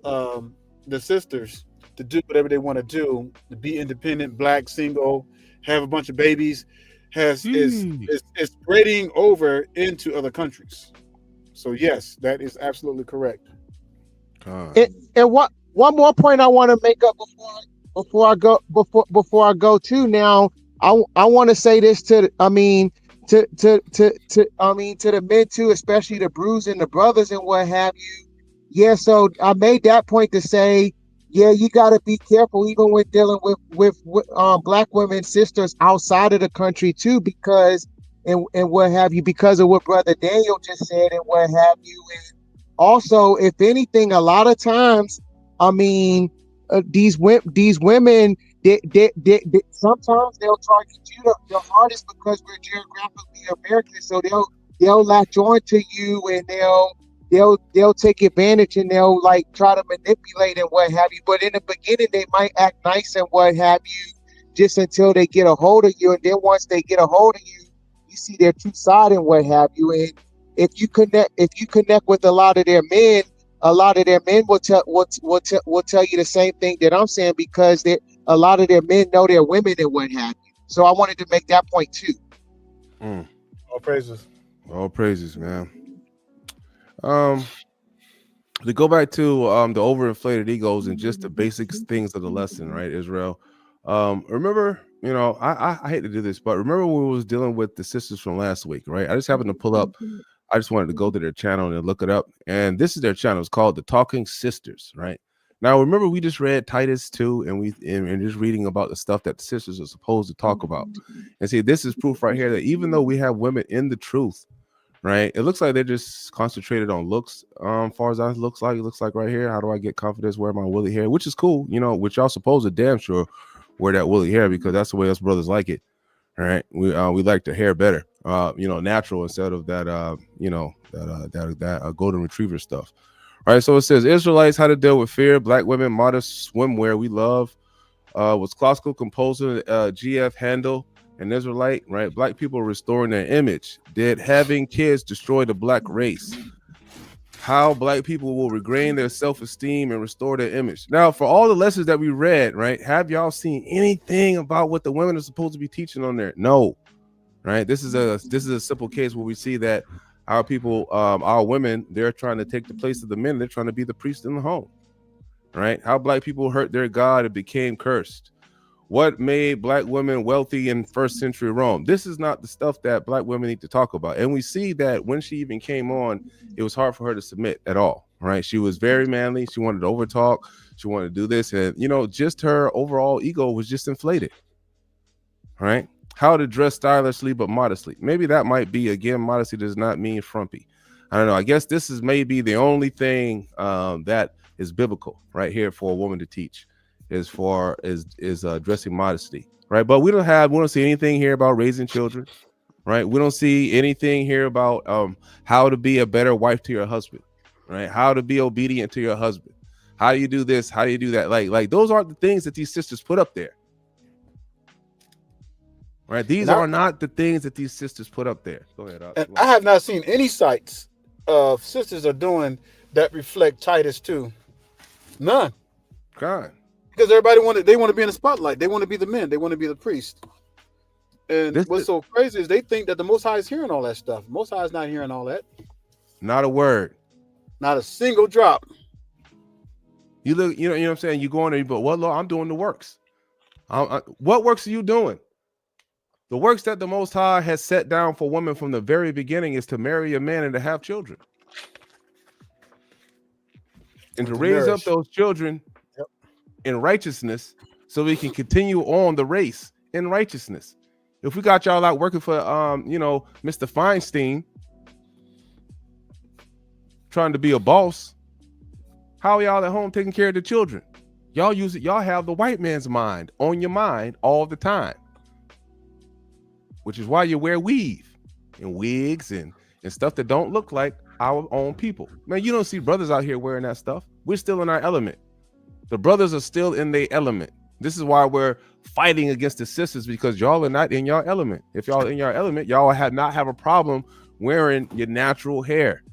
the sisters to do whatever they want to do, to be independent, black, single, have a bunch of babies, is spreading over into other countries. So yes, that is absolutely correct. Con. and one more point I want to make up before I go to now. I want to say this to the men too, especially the brews and the brothers and what have you. Yeah, so I made that point to say, yeah, you got to be careful even when dealing with black women sisters outside of the country too, because and what have you, because of what Brother Daniel just said and what have you. And also, if anything, a lot of times, I mean, these women, sometimes they'll target you the hardest because we're geographically American. So they'll latch on to you, and they'll take advantage, and they'll like try to manipulate and what have you. But in the beginning, they might act nice and what have you, just until they get a hold of you. And then once they get a hold of you, you see their true side and what have you. And if you connect with a lot of their men, will tell you the same thing that I'm saying, because a lot of their men know their women and what have you. So I wanted to make that point too. All praises. All praises, man. To go back to the overinflated egos and just the basic things of the lesson, right, Israel? Remember, I hate to do this, but remember when we was dealing with the sisters from last week, right? I just happened to pull up. I just wanted to go to their channel and look it up, and this is their channel. It's called the Talking Sisters, right? Now, remember, we just read Titus 2, and just reading about the stuff that the sisters are supposed to talk about. And see, this is proof right here that even though we have women in the truth, right, it looks like they're just concentrated on looks. Far as it looks like right here. How do I get confidence? Wear my woolly hair, which is cool, which y'all supposed to damn sure wear that woolly hair, because that's the way us brothers like it. All right, we like the hair better, natural, instead of that golden retriever stuff. All right, so it says Israelites, how to deal with fear. Black women, modest swimwear we love. Was classical composer GF Handel an Israelite, right? Black people restoring their image. Did having kids destroy the black race? How black people will regain their self-esteem and restore their image. Now, for all the lessons that we read, right? Have y'all seen anything about what the women are supposed to be teaching on there? No, right? This is a simple case where we see that our people, our women, they're trying to take the place of the men. They're trying to be the priest in the home, right? How black people hurt their God and became cursed. What made black women wealthy in first century Rome? This is not the stuff that black women need to talk about. And we see that when she even came on, it was hard for her to submit at all, right? She was very manly. She wanted to overtalk. She wanted to do this. And, you know, just her overall ego was just inflated, right? How to dress stylishly but modestly. Maybe that might be, again, modesty does not mean frumpy. I don't know. I guess this is maybe the only thing that is biblical right here for a woman to teach. As far as dressing modesty, right? But we don't see anything here about raising children, right? We don't see anything here about how to be a better wife to your husband, right? How to be obedient to your husband. How do you do this? How do you do that? Like those aren't the things that these sisters put up there, right? These are not the things that these sisters put up there. Go ahead. I have not seen any sites of sisters are doing that reflect Titus 2. None. God. Because everybody want to be in the spotlight. They want to be the men. They want to be the priest. And what's so crazy is they think that the Most High is hearing all that stuff. Most High is not hearing all that. Not a word. Not a single drop. You look, you know what I'm saying? You go in there, but what, Lord? I'm doing the works. What works are you doing? The works that the Most High has set down for women from the very beginning is to marry a man and to have children. And to raise up those children in righteousness, so we can continue on the race in righteousness. If we got y'all out working for Mr. Feinstein, trying to be a boss, how are y'all at home taking care of the children? Y'all have the white man's mind on your mind all the time, which is why you wear weave and wigs and stuff that don't look like our own people. Man, you don't see brothers out here wearing that stuff. We're still in our element. The brothers are still in their element. This is why we're fighting against the sisters, because y'all are not in your element. If y'all are in your element, y'all not have a problem wearing your natural hair.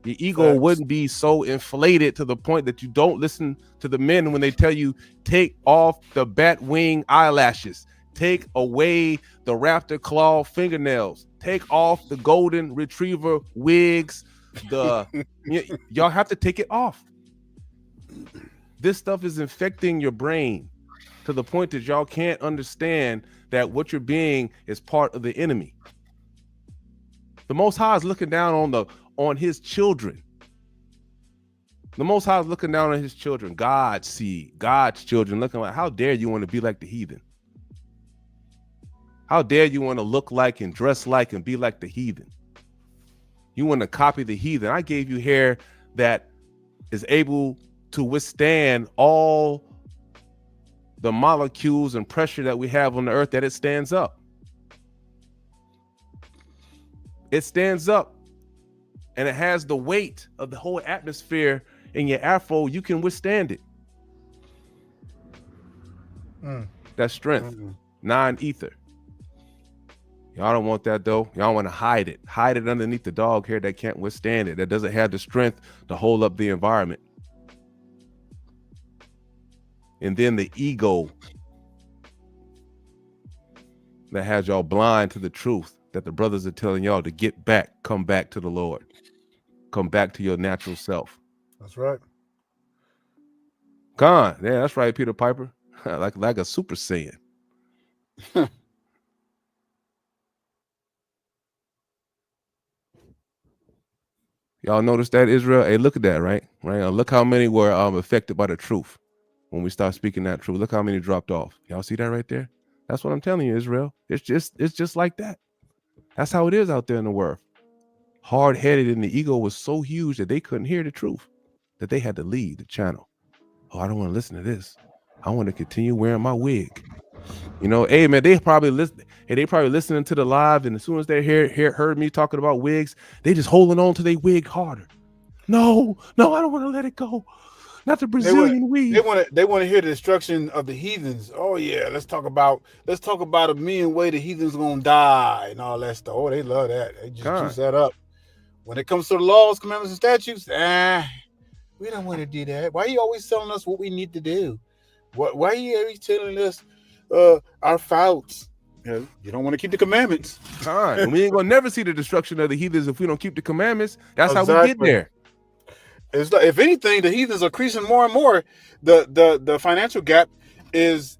Your ego wouldn't be so inflated to the point that you don't listen to the men when they tell you, take off the bat wing eyelashes, take away the raptor claw fingernails, take off the golden retriever wigs. Y'all have to take it off. This stuff is infecting your brain to the point that y'all can't understand that what you're being is part of the enemy. The Most High is looking down on his children. The Most High is looking down on his children, God's seed, God's children, looking like, how dare you want to be like the heathen? How dare you want to look like and dress like and be like the heathen? You want to copy the heathen. I gave you hair that is able to withstand all the molecules and pressure that we have on the earth, that it stands up. It stands up, and it has the weight of the whole atmosphere in your afro. You can withstand it. That's strength, non-ether. Y'all don't want that though. Y'all want to hide it underneath the dog hair that can't withstand it, that doesn't have the strength to hold up the environment. And then the ego that has y'all blind to the truth that the brothers are telling y'all to get back, come back to the Lord, come back to your natural self. That's right. Gone. Yeah, that's right, Peter Piper. like a Super Saiyan. Y'all notice that, Israel? Hey, look at that, right? Look how many were affected by the truth. When we start speaking that truth, look how many dropped off. Y'all see that right there? That's what I'm telling you, Israel. It's just like that. That's how it is out there in the world. Hard-headed, and the ego was so huge that they couldn't hear the truth, that they had to leave the channel. Oh, I don't want to listen to this. I want to continue wearing my wig. You know, hey man, they probably listening to the live, and as soon as they heard me talking about wigs, they just holding on to their wig harder. No, I don't want to let it go. Not the They want Brazilian weave. they want to hear the destruction of the heathens. Oh yeah, let's talk about a million way the heathens gonna die and all that stuff. Oh, they love that. They just God. juice that up. When it comes to the laws, commandments, and statutes, we don't want to do that. Why are you always telling us what we need to do? Why are you always telling us our faults? You don't want to keep the commandments. God. And we ain't gonna never see the destruction of the heathens if we don't keep the commandments. That's how we get Exactly. there. It's like, if anything, the heathens are increasing more and more. The financial gap is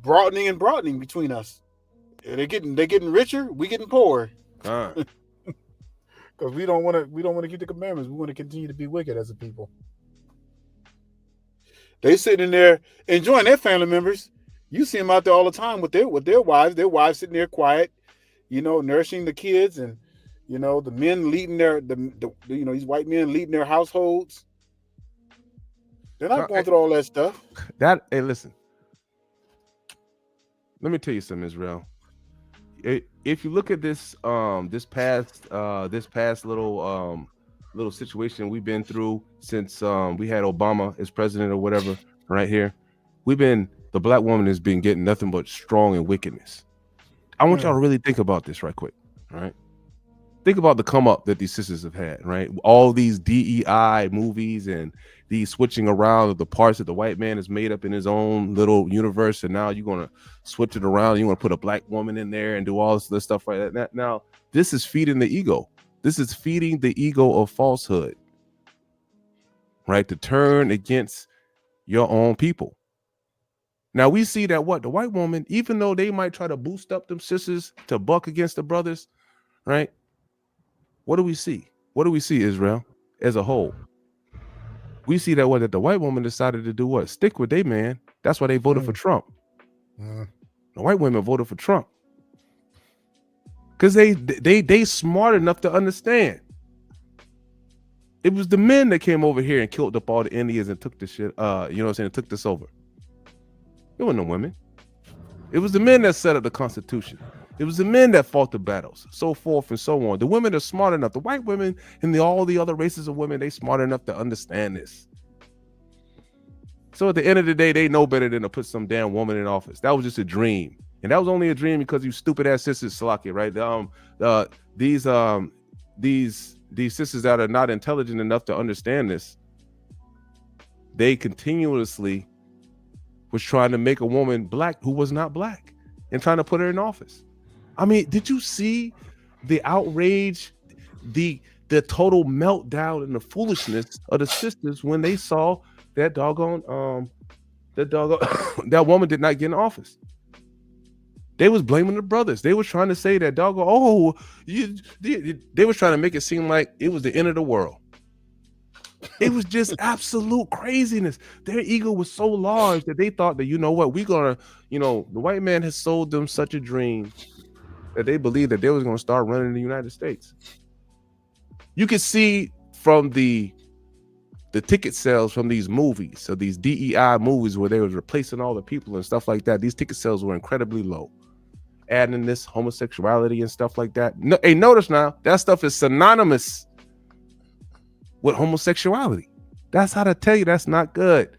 broadening and broadening between us. They're getting richer. We getting poorer God. because we don't want to keep the commandments. We want to continue to be wicked as a people. They sitting in there enjoying their family members. You see them out there all the time with their wives. Their wives sitting there quiet, nourishing the kids, and the men leading these white men leading their households. They're not going through all that stuff. Hey, listen. Let me tell you something, Israel. If you look at this past little situation we've been through since we had Obama as president or whatever, right here, the black woman has been getting nothing but strong in wickedness. I want y'all to really think about this right quick, right? Think about the come up that these sisters have had, right? All these DEI movies and these switching around of the parts that the white man has made up in his own little universe, and now you're gonna switch it around. You want to put a black woman in there and do all this stuff right that. Now, this is feeding the ego. This is feeding the ego of falsehood, right? To turn against your own people. Now we see that the white woman, even though they might try to boost up them sisters to buck against the brothers, right? What do we see? What do we see, Israel, as a whole? We see that the white woman decided to do what? Stick with their man. That's why they voted for Trump. The white women voted for Trump because they smart enough to understand. It was the men that came over here and killed up all the Indians and took the shit. Took this over. It wasn't the women. It was the men that set up the Constitution. It was the men that fought the battles, so forth and so on. The women are smart enough. The white women and all the other races of women, they smart enough to understand this. So at the end of the day, they know better than to put some damn woman in office. That was just a dream. And that was only a dream because you stupid ass sisters, Salaki, right? These sisters that are not intelligent enough to understand this, they continuously was trying to make a woman black who was not black and trying to put her in office. I mean, did you see the outrage, the total meltdown and the foolishness of the sisters when they saw that that woman did not get in office? They was blaming the brothers. They was trying to say that they was trying to make it seem like it was the end of the world. It was just absolute craziness. Their ego was so large that they thought that, the white man has sold them such a dream that they believed that they was going to start running the United States. You can see from the ticket sales from these movies, so these DEI movies where they was replacing all the people and stuff like that, these ticket sales were incredibly low. Adding this homosexuality and stuff like that. No, hey, notice now, that stuff is synonymous with homosexuality. That's how to tell you that's not good.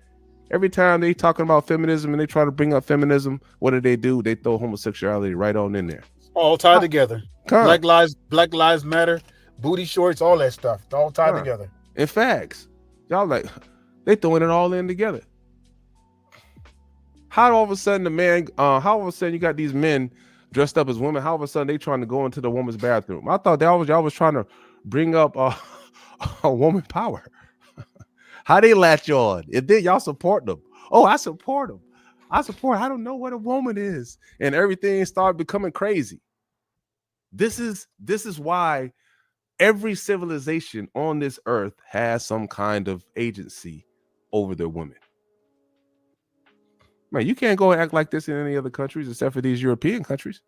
Every time they talking about feminism and they try to bring up feminism, what do? They throw homosexuality right on in there. All tied together. Black lives matter, booty shorts, all that stuff. All tied together. In facts. Y'all they throwing it all in together. How all of a sudden you got these men dressed up as women? How all of a sudden they trying to go into the woman's bathroom? I thought y'all was trying to bring up a woman power. How they latch on? If y'all support them. Oh, I support them. I don't know what a woman is. And everything started becoming crazy. This is why every civilization on this earth has some kind of agency over their women. Man, you can't go and act like this in any other countries except for these European countries.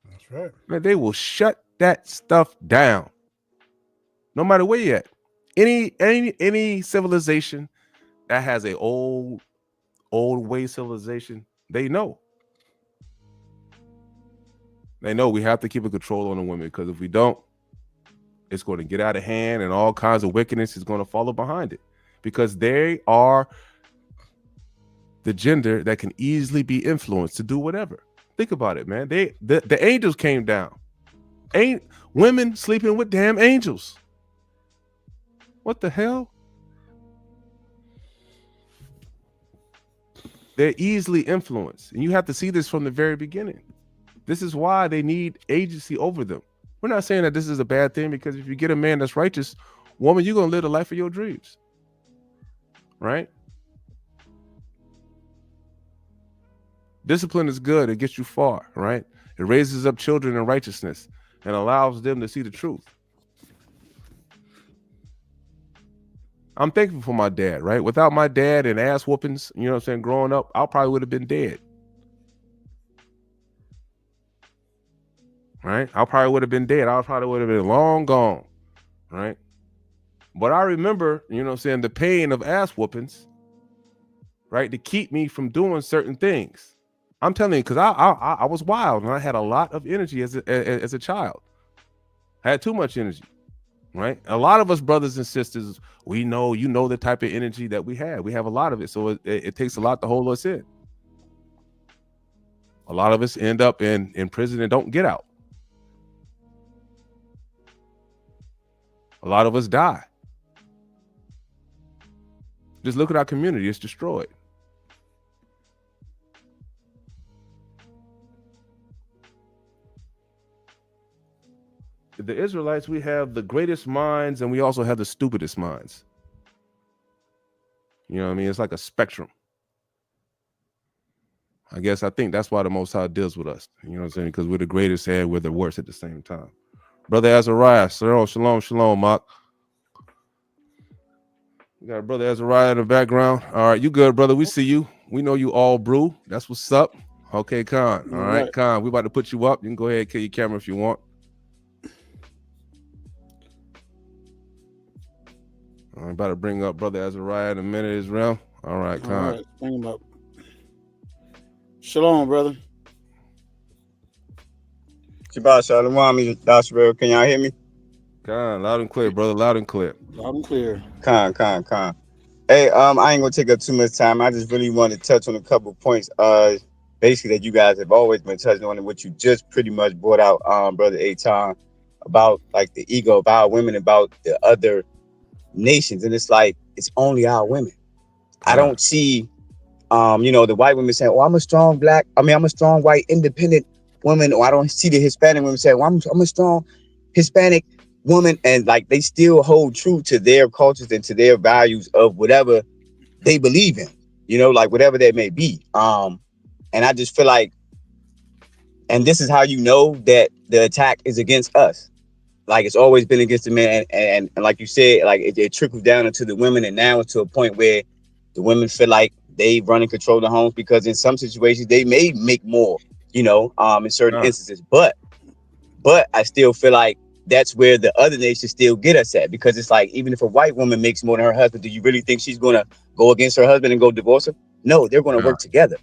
That's right. Man, they will shut that stuff down. No matter where you're at. Any civilization that has a old way civilization, they know. They know we have to keep a control on the women, because if we don't, it's going to get out of hand and all kinds of wickedness is going to follow behind it. because they are the gender that can easily be influenced to do whatever. Think about it, man. The angels came down. Ain't women sleeping with damn angels. What the hell? They're easily influenced. And you have to see this from the very beginning. This is why they need agency over them. We're not saying that this is a bad thing, because if you get a man that's righteous, woman, you're going to live the life of your dreams. Right? Discipline is good. It gets you far, right? It raises up children in righteousness and allows them to see the truth. I'm thankful for my dad, right? Without my dad and ass whoopings, you know what I'm saying, growing up, I probably would have been dead. Right? I probably would have been dead. I probably would have been long gone. Right? But I remember, you know what I'm saying, the pain of ass whoopings, right, to keep me from doing certain things. I'm telling you, because I was wild and I had a lot of energy as a child. I had too much energy, right? A lot of us brothers and sisters, we know, you know, the type of energy that we have. We have a lot of it, so it takes a lot to hold us in. A lot of us end up in prison and don't get out. A lot of us die. Just look at our community, it's destroyed. The Israelites, we have the greatest minds and we also have the stupidest minds. You know what I mean? It's like a spectrum. I think that's why the Most High deals with us. You know what I'm saying? Because we're the greatest and we're the worst at the same time. Brother Azariah, shalom, Mark. We got a brother Azariah in the background. All right, you good, brother? We see you. We know you all brew. That's what's up. Okay, Khan. All right, Khan. We about to put you up. You can go ahead and kill your camera if you want. I'm about to bring up brother Azariah in a minute, Israel. All right, Khan. All right, bring him up. Shalom, brother. Shabbat Shalom, Dashville. Can y'all hear me? Khan, loud and clear, brother. Loud and clear. Loud and clear. Khan. Hey, I ain't gonna take up too much time. I just really want to touch on a couple points. Basically that you guys have always been touching on, and what you just pretty much brought out, brother Aton, about like the ego of our women, about the other nations, and it's like it's only our women. I don't see, the white women saying, "Oh, I'm a strong white independent woman," or I don't see the Hispanic women saying, "Well, I'm a strong Hispanic woman," and like they still hold true to their cultures and to their values of whatever they believe in, like whatever that may be. And I just feel like, and this is how you know that the attack is against us. Like it's always been against the men, and like you said, like it trickles down into the women, and now it's to a point where the women feel like they run and control the homes, because in some situations they may make more, in certain instances. But I still feel like that's where the other nations still get us at, because it's like, even if a white woman makes more than her husband, do you really think she's going to go against her husband and go divorce him? No, they're going to work together.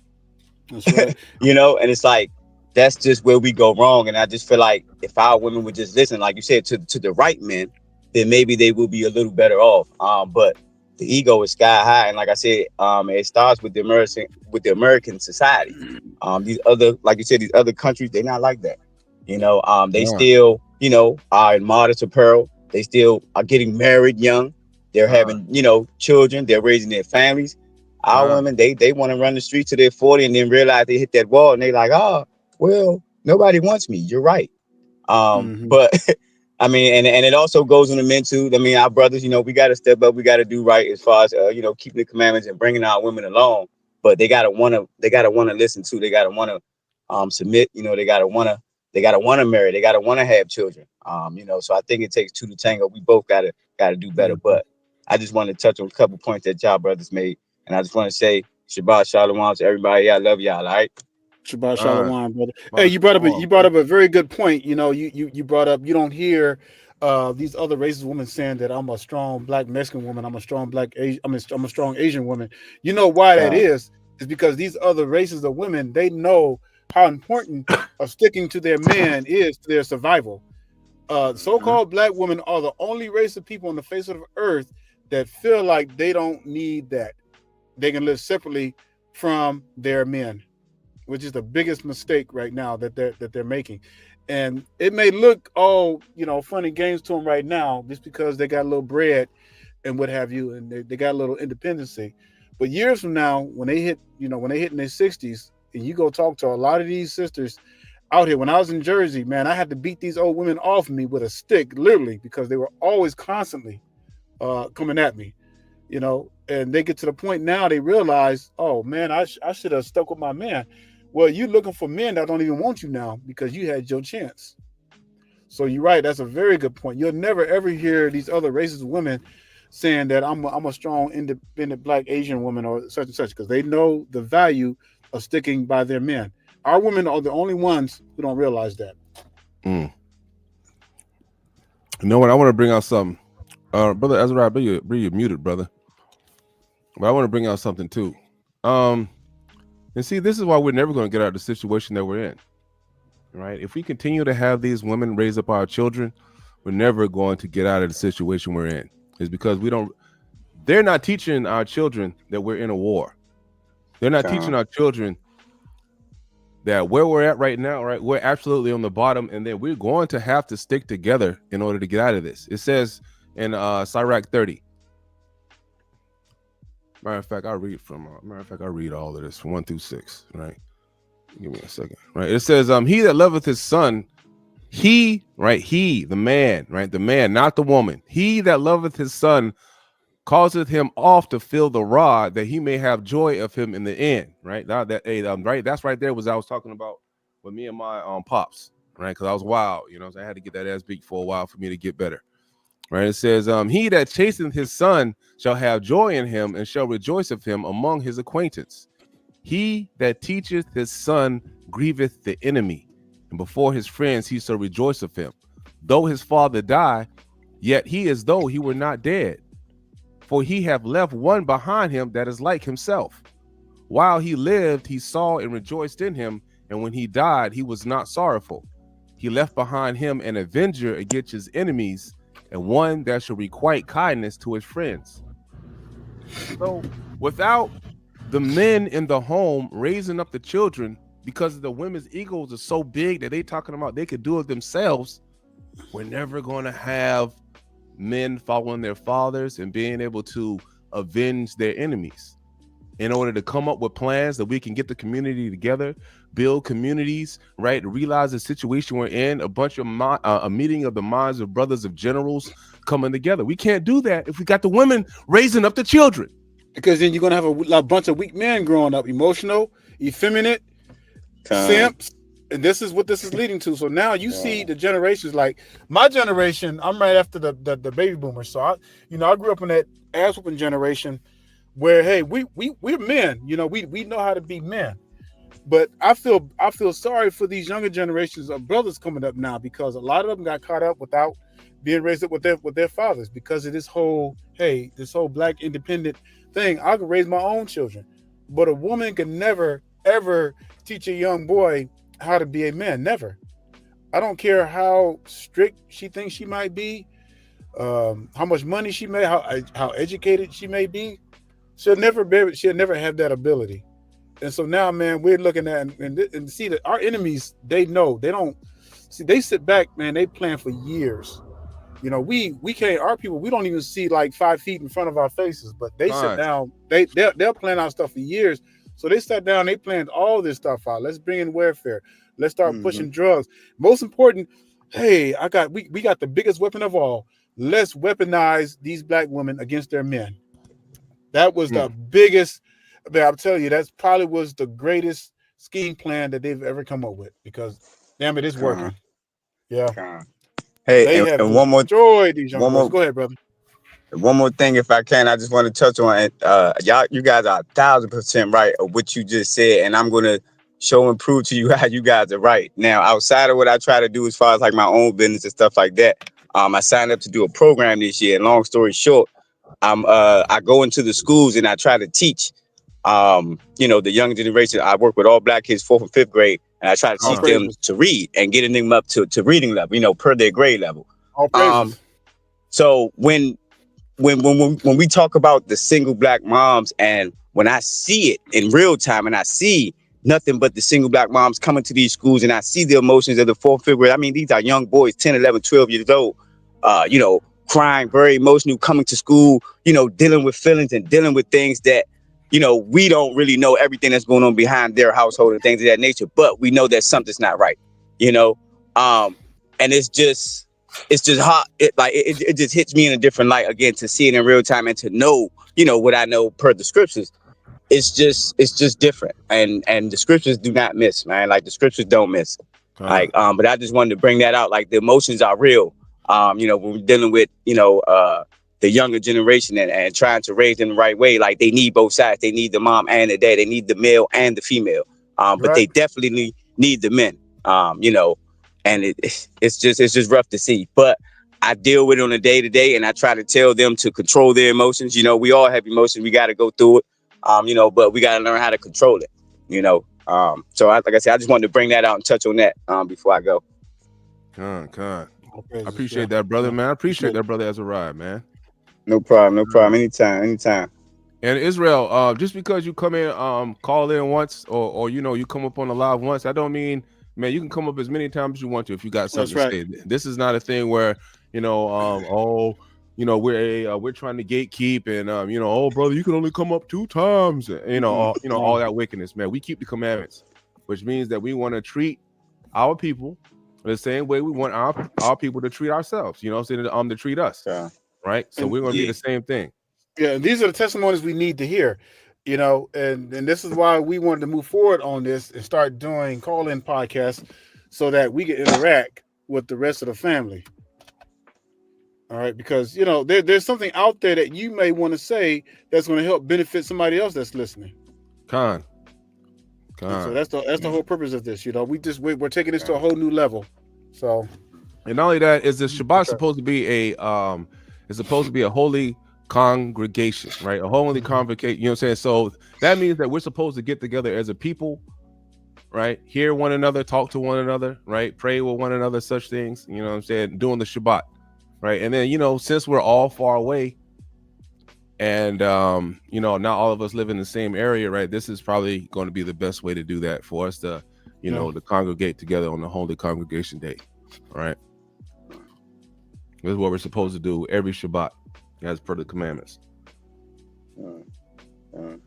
That's right. And it's like, that's just where we go wrong. And I just feel like if our women would just listen, like you said, to the right men, then maybe they will be a little better off. But the ego is sky high, and like I said, it starts with the American society. These other, like you said, these other countries, they're not like that. They still, are in modest apparel. They still are getting married young. They're having, children. They're raising their families. Our women, they want to run the streets till they're 40 and then realize they hit that wall and they like, oh, well, nobody wants me. You're right. But I mean, and it also goes on the men too. I mean, our brothers, we got to step up. We got to do right as far as, keeping the commandments and bringing our women along. But they got to want to listen too. They got to want to submit. They got to want to marry. They got to want to have children. So I think it takes two to tango. We both got to do better. But I just want to touch on a couple points that y'all brothers made. And I just want to say Shabbat Shalom to everybody. I love y'all. All right. Shabbat Shalom, brother. Hey, you brought up a very good point. You brought up, you don't hear these other racist women saying that I'm a strong black Mexican woman, I'm a strong black Asian, I'm a strong Asian woman. You know why that is because these other races of women, they know how important of sticking to their man is to their survival. So-called black women are the only race of people on the face of the earth that feel like they don't need that. They can live separately from their men, which is the biggest mistake right now that they're making. And it may look all, funny games to them right now just because they got a little bread and what have you, and they got a little independency. But years from now, when they hit, when they hit in their 60s, and you go talk to a lot of these sisters out here. When I was in Jersey, man, I had to beat these old women off me with a stick, literally, because they were always constantly coming at me, and they get to the point now they realize, oh man, I should have stuck with my man. Well, you're looking for men that don't even want you now because you had your chance. So you're right. That's a very good point. You'll never ever hear these other racist women saying that I'm a strong, independent Black Asian woman or such and such, because they know the value of sticking by their men. Our women are the only ones who don't realize that. You know what? I want to bring out something. Brother Ezra, I believe you're muted, brother. But I want to bring out something too. And see, this is why we're never going to get out of the situation that we're in. Right? If we continue to have these women raise up our children, we're never going to get out of the situation we're in. It's because they're not teaching our children that we're in a war. They're not teaching our children that where we're at right now, right, we're absolutely on the bottom, and then we're going to have to stick together in order to get out of this. It says in Sirach 30. Matter of fact, I'll read all of this from 1 through 6, right? Give me a second. Right. It says, he that loveth his son, the man, right? The man, not the woman. He that loveth his son causeth him off to feel the rod, that he may have joy of him in the end. Right. Now that right, that's right there was I was talking about with me and my pops, right? Because I was wild, so I had to get that ass beat for a while for me to get better. Right. It says, he that chasteneth his son shall have joy in him, and shall rejoice of him among his acquaintance. He that teacheth his son grieveth the enemy, and before his friends he shall rejoice of him. Though his father die, yet he as though he were not dead. For he hath left one behind him that is like himself. While he lived, he saw and rejoiced in him, and when he died, he was not sorrowful. He left behind him an avenger against his enemies, and one that shall requite kindness to his friends. So without the men in the home raising up the children, because the women's egos are so big that they talking about they could do it themselves, we're never going to have men following their fathers and being able to avenge their enemies. In order to come up with plans that we can get the community together, build communities, right? Realize the situation we're in, a meeting of the minds of brothers of generals coming together. We can't do that if we got the women raising up the children. Because then you're going to have a bunch of weak men growing up, emotional, effeminate, simps. And this is what this is leading to. So now you see the generations, like my generation, I'm right after the baby boomers. So I grew up in that ass whooping generation where, hey, we're men, we know how to be men. But I feel sorry for these younger generations of brothers coming up now, because a lot of them got caught up without being raised up with their fathers, because of this whole Black independent thing. I could raise my own children, but a woman can never ever teach a young boy how to be a man. Never. I don't care how strict she thinks she might be, how much money she may, how educated she may be. She'll never have that ability. And so now, man, we're looking at and see that our enemies, they know, they don't see, they sit back, man, they plan for years. We can't, our people, we don't even see like 5 feet in front of our faces, but they sit down, they'll plan out stuff for years. So they sat down, they planned all this stuff out. Let's bring in warfare. Let's start pushing drugs. Most important, hey, we got the biggest weapon of all. Let's weaponize these Black women against their men. That was the biggest, I'm telling you, that's probably was the greatest scheme plan that they've ever come up with, because damn it, it's working. Yeah. Hey, they have and one more, destroyed these young girls. Go ahead, brother. One more thing, if I can, I just want to touch on it. You guys are 1,000% right of what you just said, and I'm gonna show and prove to you how you guys are right. Now, outside of what I try to do as far as like my own business and stuff like that, I signed up to do a program this year. And long story short, I go into the schools and I try to teach, the young generation. I work with all Black kids, 4th and 5th grade, and I try to teach them to read and getting them up to reading level, per their grade level. All praises. So when when we talk about the single black moms, and when I see it in real time, and I see nothing but the single black moms coming to these schools, and I see the emotions of the 4th, 5th grade. I mean, these are young boys, 10, 11, 12 years old, crying, very emotional, coming to school, dealing with feelings and dealing with things that, we don't really know everything that's going on behind their household and things of that nature, but we know that something's not right, and it's just hot. It just hits me in a different light again to see it in real time and to know, what I know per the scriptures. It's just different, and the scriptures do not miss, man. Like the scriptures don't miss. But I just wanted to bring that out. Like the emotions are real. When we're dealing with, the younger generation and trying to raise them the right way, like they need both sides. They need the mom and the dad. They need the male and the female. But they definitely need the men. And it's just rough to see. But I deal with it on a day to day, and I try to tell them to control their emotions. We all have emotions. We got to go through it. But we got to learn how to control it. So like I said, I just wanted to bring that out and touch on that before I go. Con. I appreciate that, brother, man. I appreciate that, brother, as a ride, man. No problem. Anytime. And Israel, just because you come in, call in once, or you come up on the live once, that don't mean, man, you can come up as many times as you want to if you got something to say. This is not a thing where, we're trying to gatekeep and oh brother, you can only come up 2 times. All that wickedness, man. We keep the commandments, which means that we want to treat our people the same way we want our people to treat ourselves. To treat us. Yeah. Right. So we're gonna be the same thing. Yeah, and these are the testimonies we need to hear, and this is why we wanted to move forward on this and start doing call-in podcasts so that we can interact with the rest of the family. All right, because there's something out there that you may want to say that's going to help benefit somebody else that's listening. Con. So that's the whole purpose of this. We're taking this to a whole new level. So, and not only that, is the Shabbat supposed to be a holy congregation, right? A holy convocation. You know what I'm saying? So that means that we're supposed to get together as a people, right? Hear one another, talk to one another, right? Pray with one another, such things. You know what I'm saying? Doing the Shabbat. Right. And then, since we're all far away and, not all of us live in the same area, right? This is probably going to be the best way to do that for us to, to congregate together on the Holy Congregation Day. All right. This is what we're supposed to do every Shabbat as per the commandments. All right.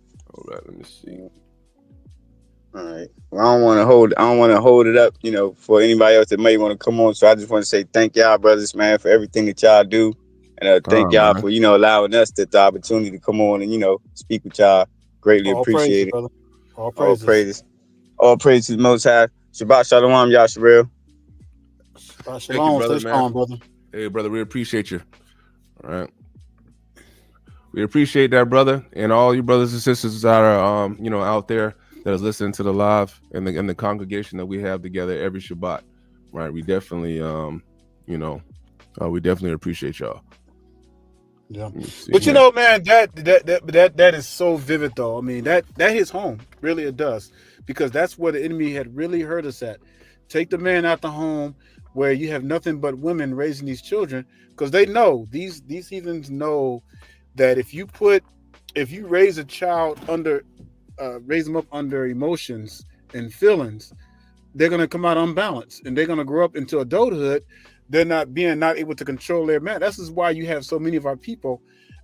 Let me see. All right. Well, I don't want to hold it up, for anybody else that may want to come on. So I just want to say thank y'all, brothers, man, for everything that y'all do, and thank y'all for allowing us the opportunity to come on and speak with y'all. Greatly appreciate it. Brother. All praises. All praise to the Most High. Shabbat Shalom, Yasha'yahu. Shalom, brother, stay strong, brother. Hey, brother, we appreciate you. All right. We appreciate that, brother, and all you brothers and sisters that are out there that is listening to the live and the congregation that we have together every Shabbat, right? We definitely, we definitely appreciate y'all. Yeah, but man, that is so vivid, though. I mean, that hits home, really, it does, because that's where the enemy had really hurt us at. Take the man out the home where you have nothing but women raising these children, because they know these heathens know that if you raise a child raise them up under emotions and feelings, they're going to come out unbalanced, and they're going to grow up into adulthood. They're not able to control their man. This is why you have so many of our people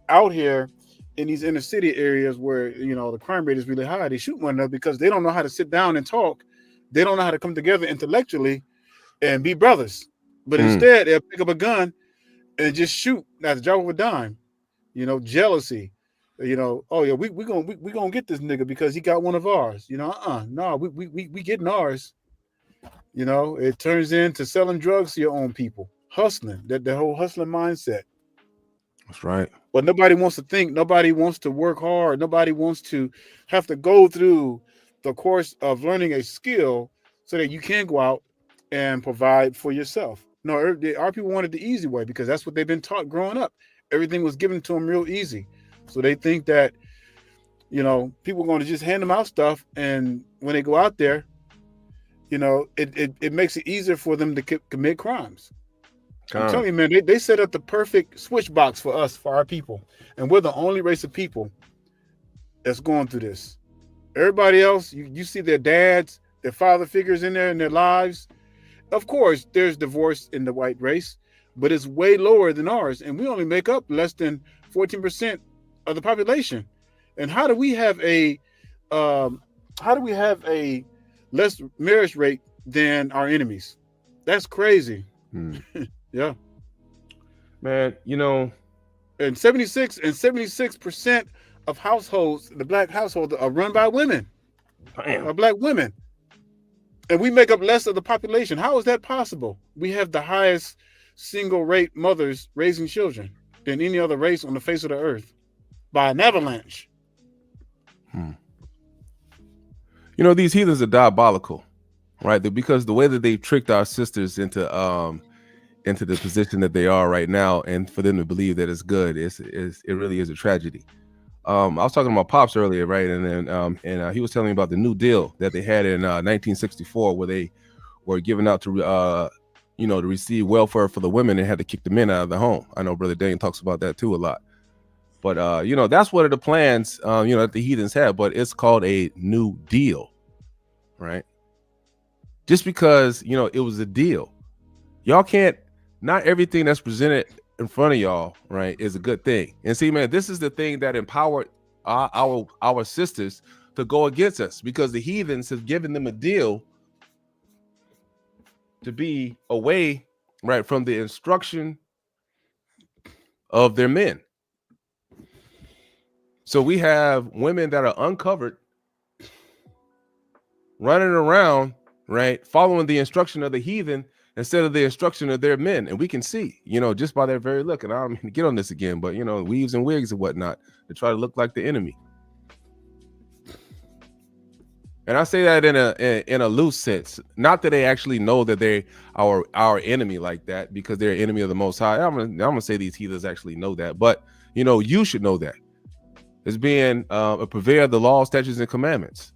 out here in these inner city areas where, the crime rate is really high. They shoot one another because they don't know how to sit down and talk. They don't know how to come together intellectually and be brothers. But instead, they'll pick up a gun and just shoot at the drop of a dime. Jealousy. Oh yeah, we gonna get this nigga because he got one of ours. No, we getting ours. It turns into selling drugs to your own people, hustling. That whole hustling mindset. That's right. But nobody wants to think. Nobody wants to work hard. Nobody wants to have to go through the course of learning a skill so that you can go out and provide for yourself. No, our people wanted the easy way because that's what they've been taught growing up. Everything was given to them real easy. So they think that, people are going to just hand them out stuff. And when they go out there, it makes it easier for them to commit crimes. I'm telling you, man, they set up the perfect switch box for us, for our people. And we're the only race of people that's going through this. Everybody else, you see their dads, their father figures in there in their lives. Of course, there's divorce in the white race, but it's way lower than ours. And we only make up less than 14% of the population. And how do we have a less marriage rate than our enemies? That's crazy. Yeah. Man, you know, and 76% of households, the black households, are run by women. By black women. And we make up less of the population. How is that possible? We have the highest single rate mothers raising children than any other race on the face of the earth by an avalanche. You know, these heathens are diabolical, right? Because the way that they've tricked our sisters into the position that they are right now, and for them to believe that it's good, it really is a tragedy. I was talking to my pops earlier, right? And then he was telling me about the New Deal that they had in 1964, where they were giving out to to receive welfare for the women and had to kick the men out of the home. I know Brother Dane talks about that too a lot. But that's one of the plans that the heathens have, but it's called a New Deal, right? Just because it was a deal. Y'all can't, not everything that's presented in front of y'all, right, is a good thing. And see, man, this is the thing that empowered our sisters to go against us, because the heathens have given them a deal to be away, right, from the instruction of their men. So we have women that are uncovered, running around, right, following the instruction of the heathen instead of the instruction of their men. And we can see, just by their very look, and I don't mean to get on this again, but, weaves and wigs and whatnot to try to look like the enemy. And I say that in a loose sense, not that they actually know that they are our enemy like that, because they're enemy of the Most High. I'm gonna say these heathens actually know that, but, you should know that. As being a purveyor of the law, statutes, and commandments.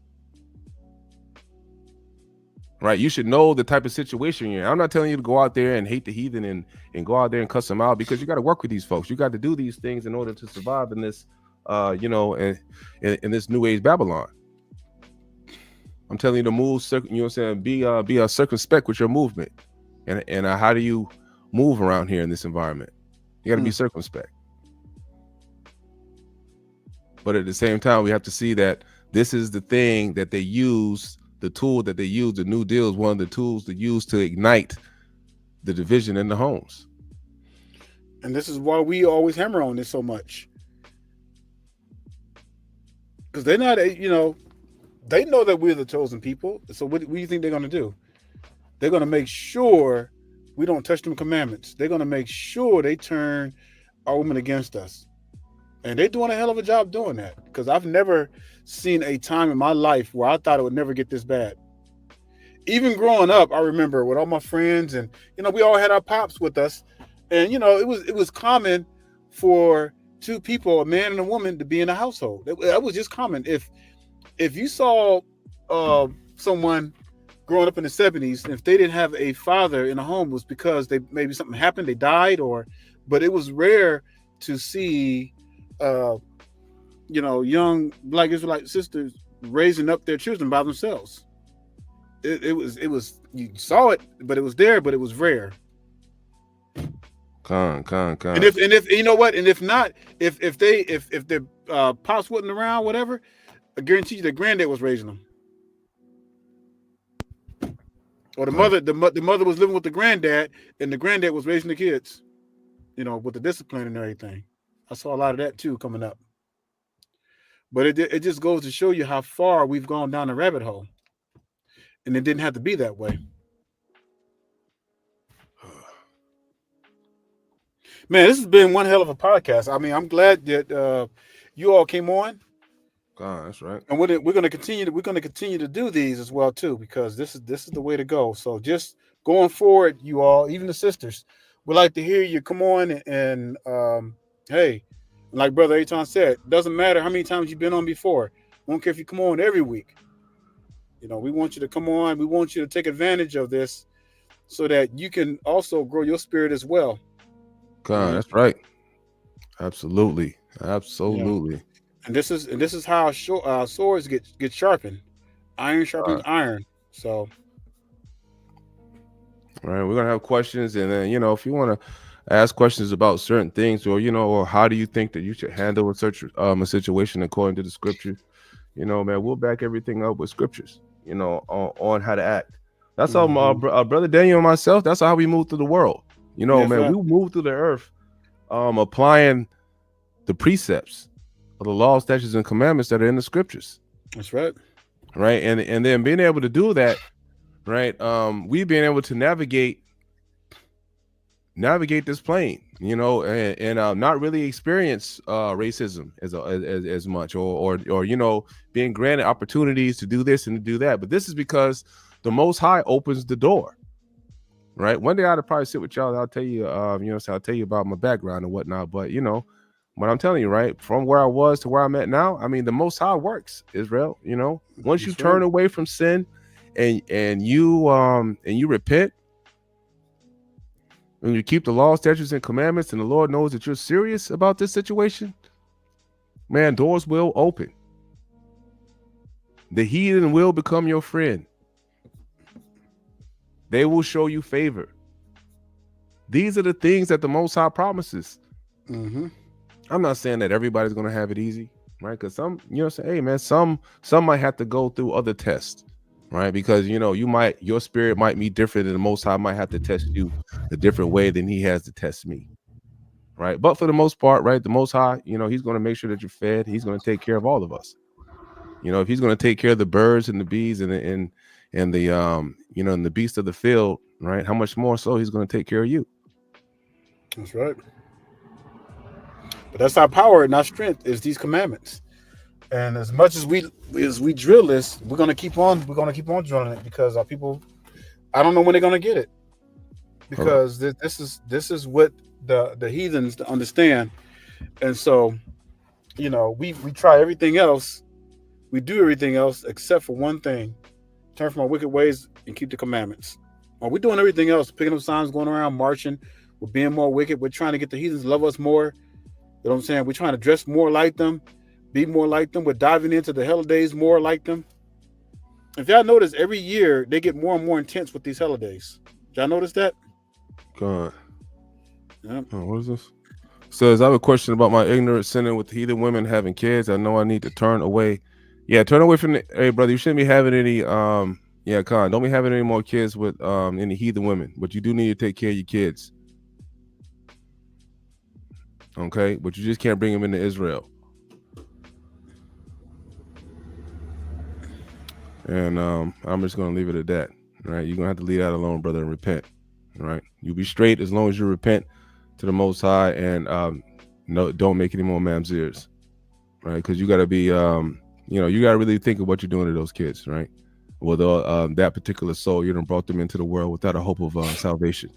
Right? You should know the type of situation you're in. I'm not telling you to go out there and hate the heathen and go out there and cuss them out, because you got to work with these folks. You got to do these things in order to survive in this, in this new age Babylon. I'm telling you to move, be circumspect with your movement. And how do you move around here in this environment? You got to be circumspect. But at the same time, we have to see that this is the thing that they use, the tool that they use. The New Deal is one of the tools to use to ignite the division in the homes. And this is why we always hammer on this so much. Because they're not, they know that we're the chosen people. So what do you think they're going to do? They're going to make sure we don't touch them commandments. They're going to make sure they turn our women against us. And they're doing a hell of a job doing that, because I've never seen a time in my life where I thought it would never get this bad. Even growing up, I remember with all my friends, and we all had our pops with us, and it was common for two people, a man and a woman, to be in a household. That was just common. If you saw someone growing up in the 70s, and if they didn't have a father in a home, it was because maybe something happened, they died, but it was rare to see young Black Israelite sisters raising up their children by themselves. It was you saw it, but it was there, but it was rare. And if you know what, and if not, if their pops wasn't around, whatever, I guarantee you their granddad was raising them, or the mother was living with the granddad, and the granddad was raising the kids, with the discipline and everything. I saw a lot of that too coming up. But it just goes to show you how far we've gone down the rabbit hole. And it didn't have to be that way. Man, this has been one hell of a podcast. I mean, I'm glad that you all came on. God, that's right. And we're going to continue to do these as well too, because this is the way to go. So just going forward, you all, even the sisters, we'd like to hear you come on and hey, like Brother Aton said, doesn't matter how many times you've been on before. We don't care if you come on every week. We want you to come on. We want you to take advantage of this so that you can also grow your spirit as well. God, that's right. Absolutely. Absolutely. And this is how swords get sharpened. Iron sharpens iron. So, all right, we're gonna have questions, and then if you want to ask questions about certain things, or or how do you think that you should handle a situation according to the scripture, man, we'll back everything up with scriptures, on how to act. That's how my brother Daniel and myself. That's how we move through the world. Man, we move through the earth, applying the precepts of the law, statutes, and commandments that are in the scriptures. That's right. Right, and then being able to do that, right? We've been able to navigate this plane, and not really experience racism as much, or being granted opportunities to do this and to do that. But this is because the Most High opens the door. Right. One day I'll probably sit with y'all and I'll tell you, I'll tell you about my background and whatnot. But what I'm telling you, right, from where I was to where I'm at now, I mean, the Most High works, Israel. Once you turn away from sin, and you repent, and you keep the law, statutes, and commandments, and the Lord knows that you're serious about this situation, man, doors will open. The heathen will become your friend. They will show you favor. These are the things that the Most High promises. I'm not saying that everybody's going to have it easy, right? Because some, say, hey, man, some might have to go through other tests, right? Because, your spirit might be different, and the Most High might have to test you a different way than he has to test me, right? But for the most part, right, the Most High, he's going to make sure that you're fed. He's going to take care of all of us. If he's going to take care of the birds and the bees and the and the beast of the field, right? How much more so he's going to take care of you? That's right. But that's our power and our strength is these commandments. And as much as we drill this, we're gonna keep on drilling it, because our people, I don't know when they're gonna get it, because this is what the heathens understand. And so, we try everything else, we do everything else except for one thing: turn from our wicked ways and keep the commandments. Well, we're doing everything else, picking up signs, going around, marching. We're being more wicked. We're trying to get the heathens to love us more. You know what I'm saying? We're trying to dress more like them, be more like them. We're diving into the holidays more like them. If y'all notice, every year they get more and more intense with these holidays. Y'all notice that? God. Yep. Oh, what is this? Says, I have a question about my ignorant sinning with heathen women having kids. I know I need to turn away. Yeah, turn away from hey, brother, you shouldn't be having any don't be having any more kids with any heathen women, but you do need to take care of your kids. Okay, but you just can't bring them into Israel. And I'm just gonna leave it at that. All right, you're gonna have to leave that alone, brother, and repent. All right, you be straight as long as you repent to the Most High, and don't make any more mamzeers. Right, because you gotta be you gotta really think of what you're doing to those kids, right? With that particular soul, you done brought them into the world without a hope of salvation.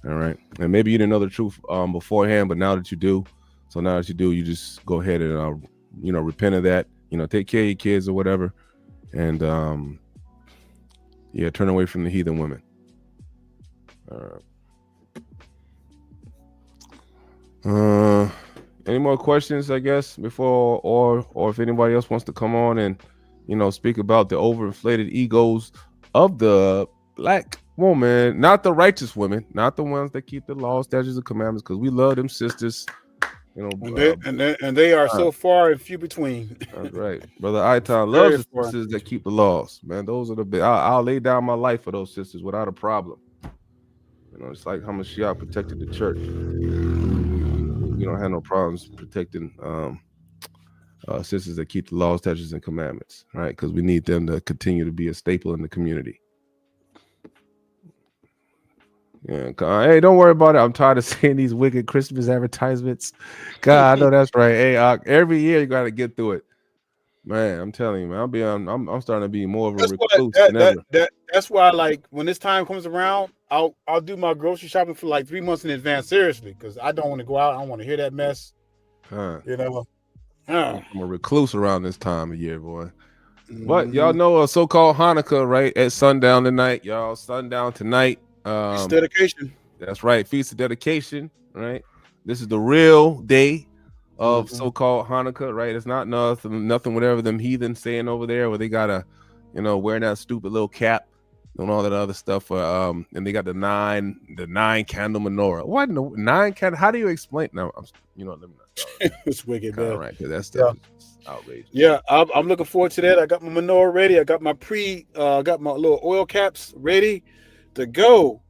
All right, and maybe you didn't know the truth beforehand, but now that you do, you just go ahead and repent of that. Take care of your kids or whatever, and turn away from the heathen women. All right. Any more questions? I guess before, or if anybody else wants to come on and speak about the overinflated egos of the black woman, not the righteous women, not the ones that keep the laws, statutes, and commandments, because we love them sisters. And they are so far and few between. That's right, brother. Iton loves the sisters that keep the laws, man. Those are the big. I'll lay down my life for those sisters without a problem. It's like how Mashiach protected the church. We don't have no problems protecting sisters that keep the laws, statutes, and commandments, right? Because we need them to continue to be a staple in the community. Yeah, hey, don't worry about it. I'm tired of seeing these wicked Christmas advertisements. God, I know that's right. Hey, every year you got to get through it, man. I'm telling you, man. I'm starting to be more of a recluse than ever. That's why, like, when this time comes around, I'll do my grocery shopping for like 3 months in advance, seriously, because I don't want to go out. I don't want to hear that mess. I'm a recluse around this time of year, boy. But y'all know a so-called Hanukkah, right? At sundown tonight, y'all. Sundown tonight. dedication. That's right. Feast of dedication. Right. This is the real day of so-called Hanukkah. Right. It's not nothing. Whatever them heathens saying over there, where they gotta, wearing that stupid little cap and all that other stuff. And they got the nine candle menorah. What? No, 9 candle? How do you explain? No, let me not start. It's wicked, man. Right, because that stuff is outrageous. Yeah, I'm looking forward to that. I got my menorah ready. I got my got my little oil caps ready to go.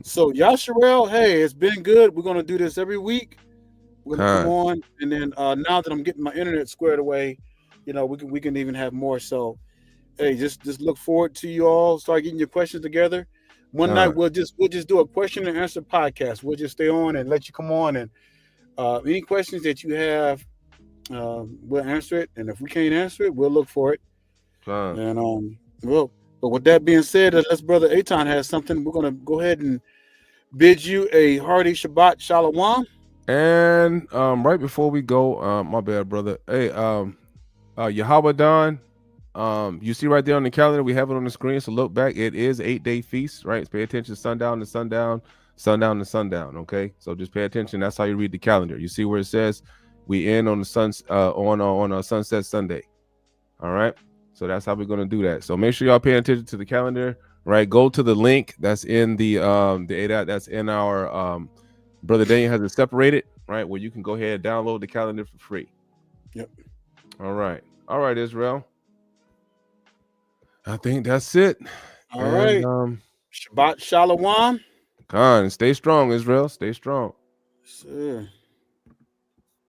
So Yasha'yahu, hey, it's been good. We're gonna do this every week. We're gonna come on, and then now that I'm getting my internet squared away, we can even have more. So, hey, just look forward to you all. Start getting your questions together. One night we'll just do a question and answer podcast. We'll just stay on and let you come on, and any questions that you have, we'll answer it. And if we can't answer it, we'll look for it. And but with that being said, unless Brother Eitan has something, we're gonna go ahead and bid you a hearty Shabbat Shalom. And right before we go, my bad, brother. Hey, Yahweh Don, you see right there on the calendar, we have it on the screen. So look back. It is 8-day feast, right? Pay attention, sundown to sundown, sundown to sundown. Okay, so just pay attention. That's how you read the calendar. You see where it says we end on the on a sunset Sunday. All right. So that's how we're going to do that. So make sure y'all pay attention to the calendar, right? Go to the link that's in the that's in our Brother Daniel has it separated, right? Where you can go ahead and download the calendar for free. Yep. All right, Israel. I think that's it. All right. Shabbat Shalom. Stay strong, Israel. Stay strong. Sure.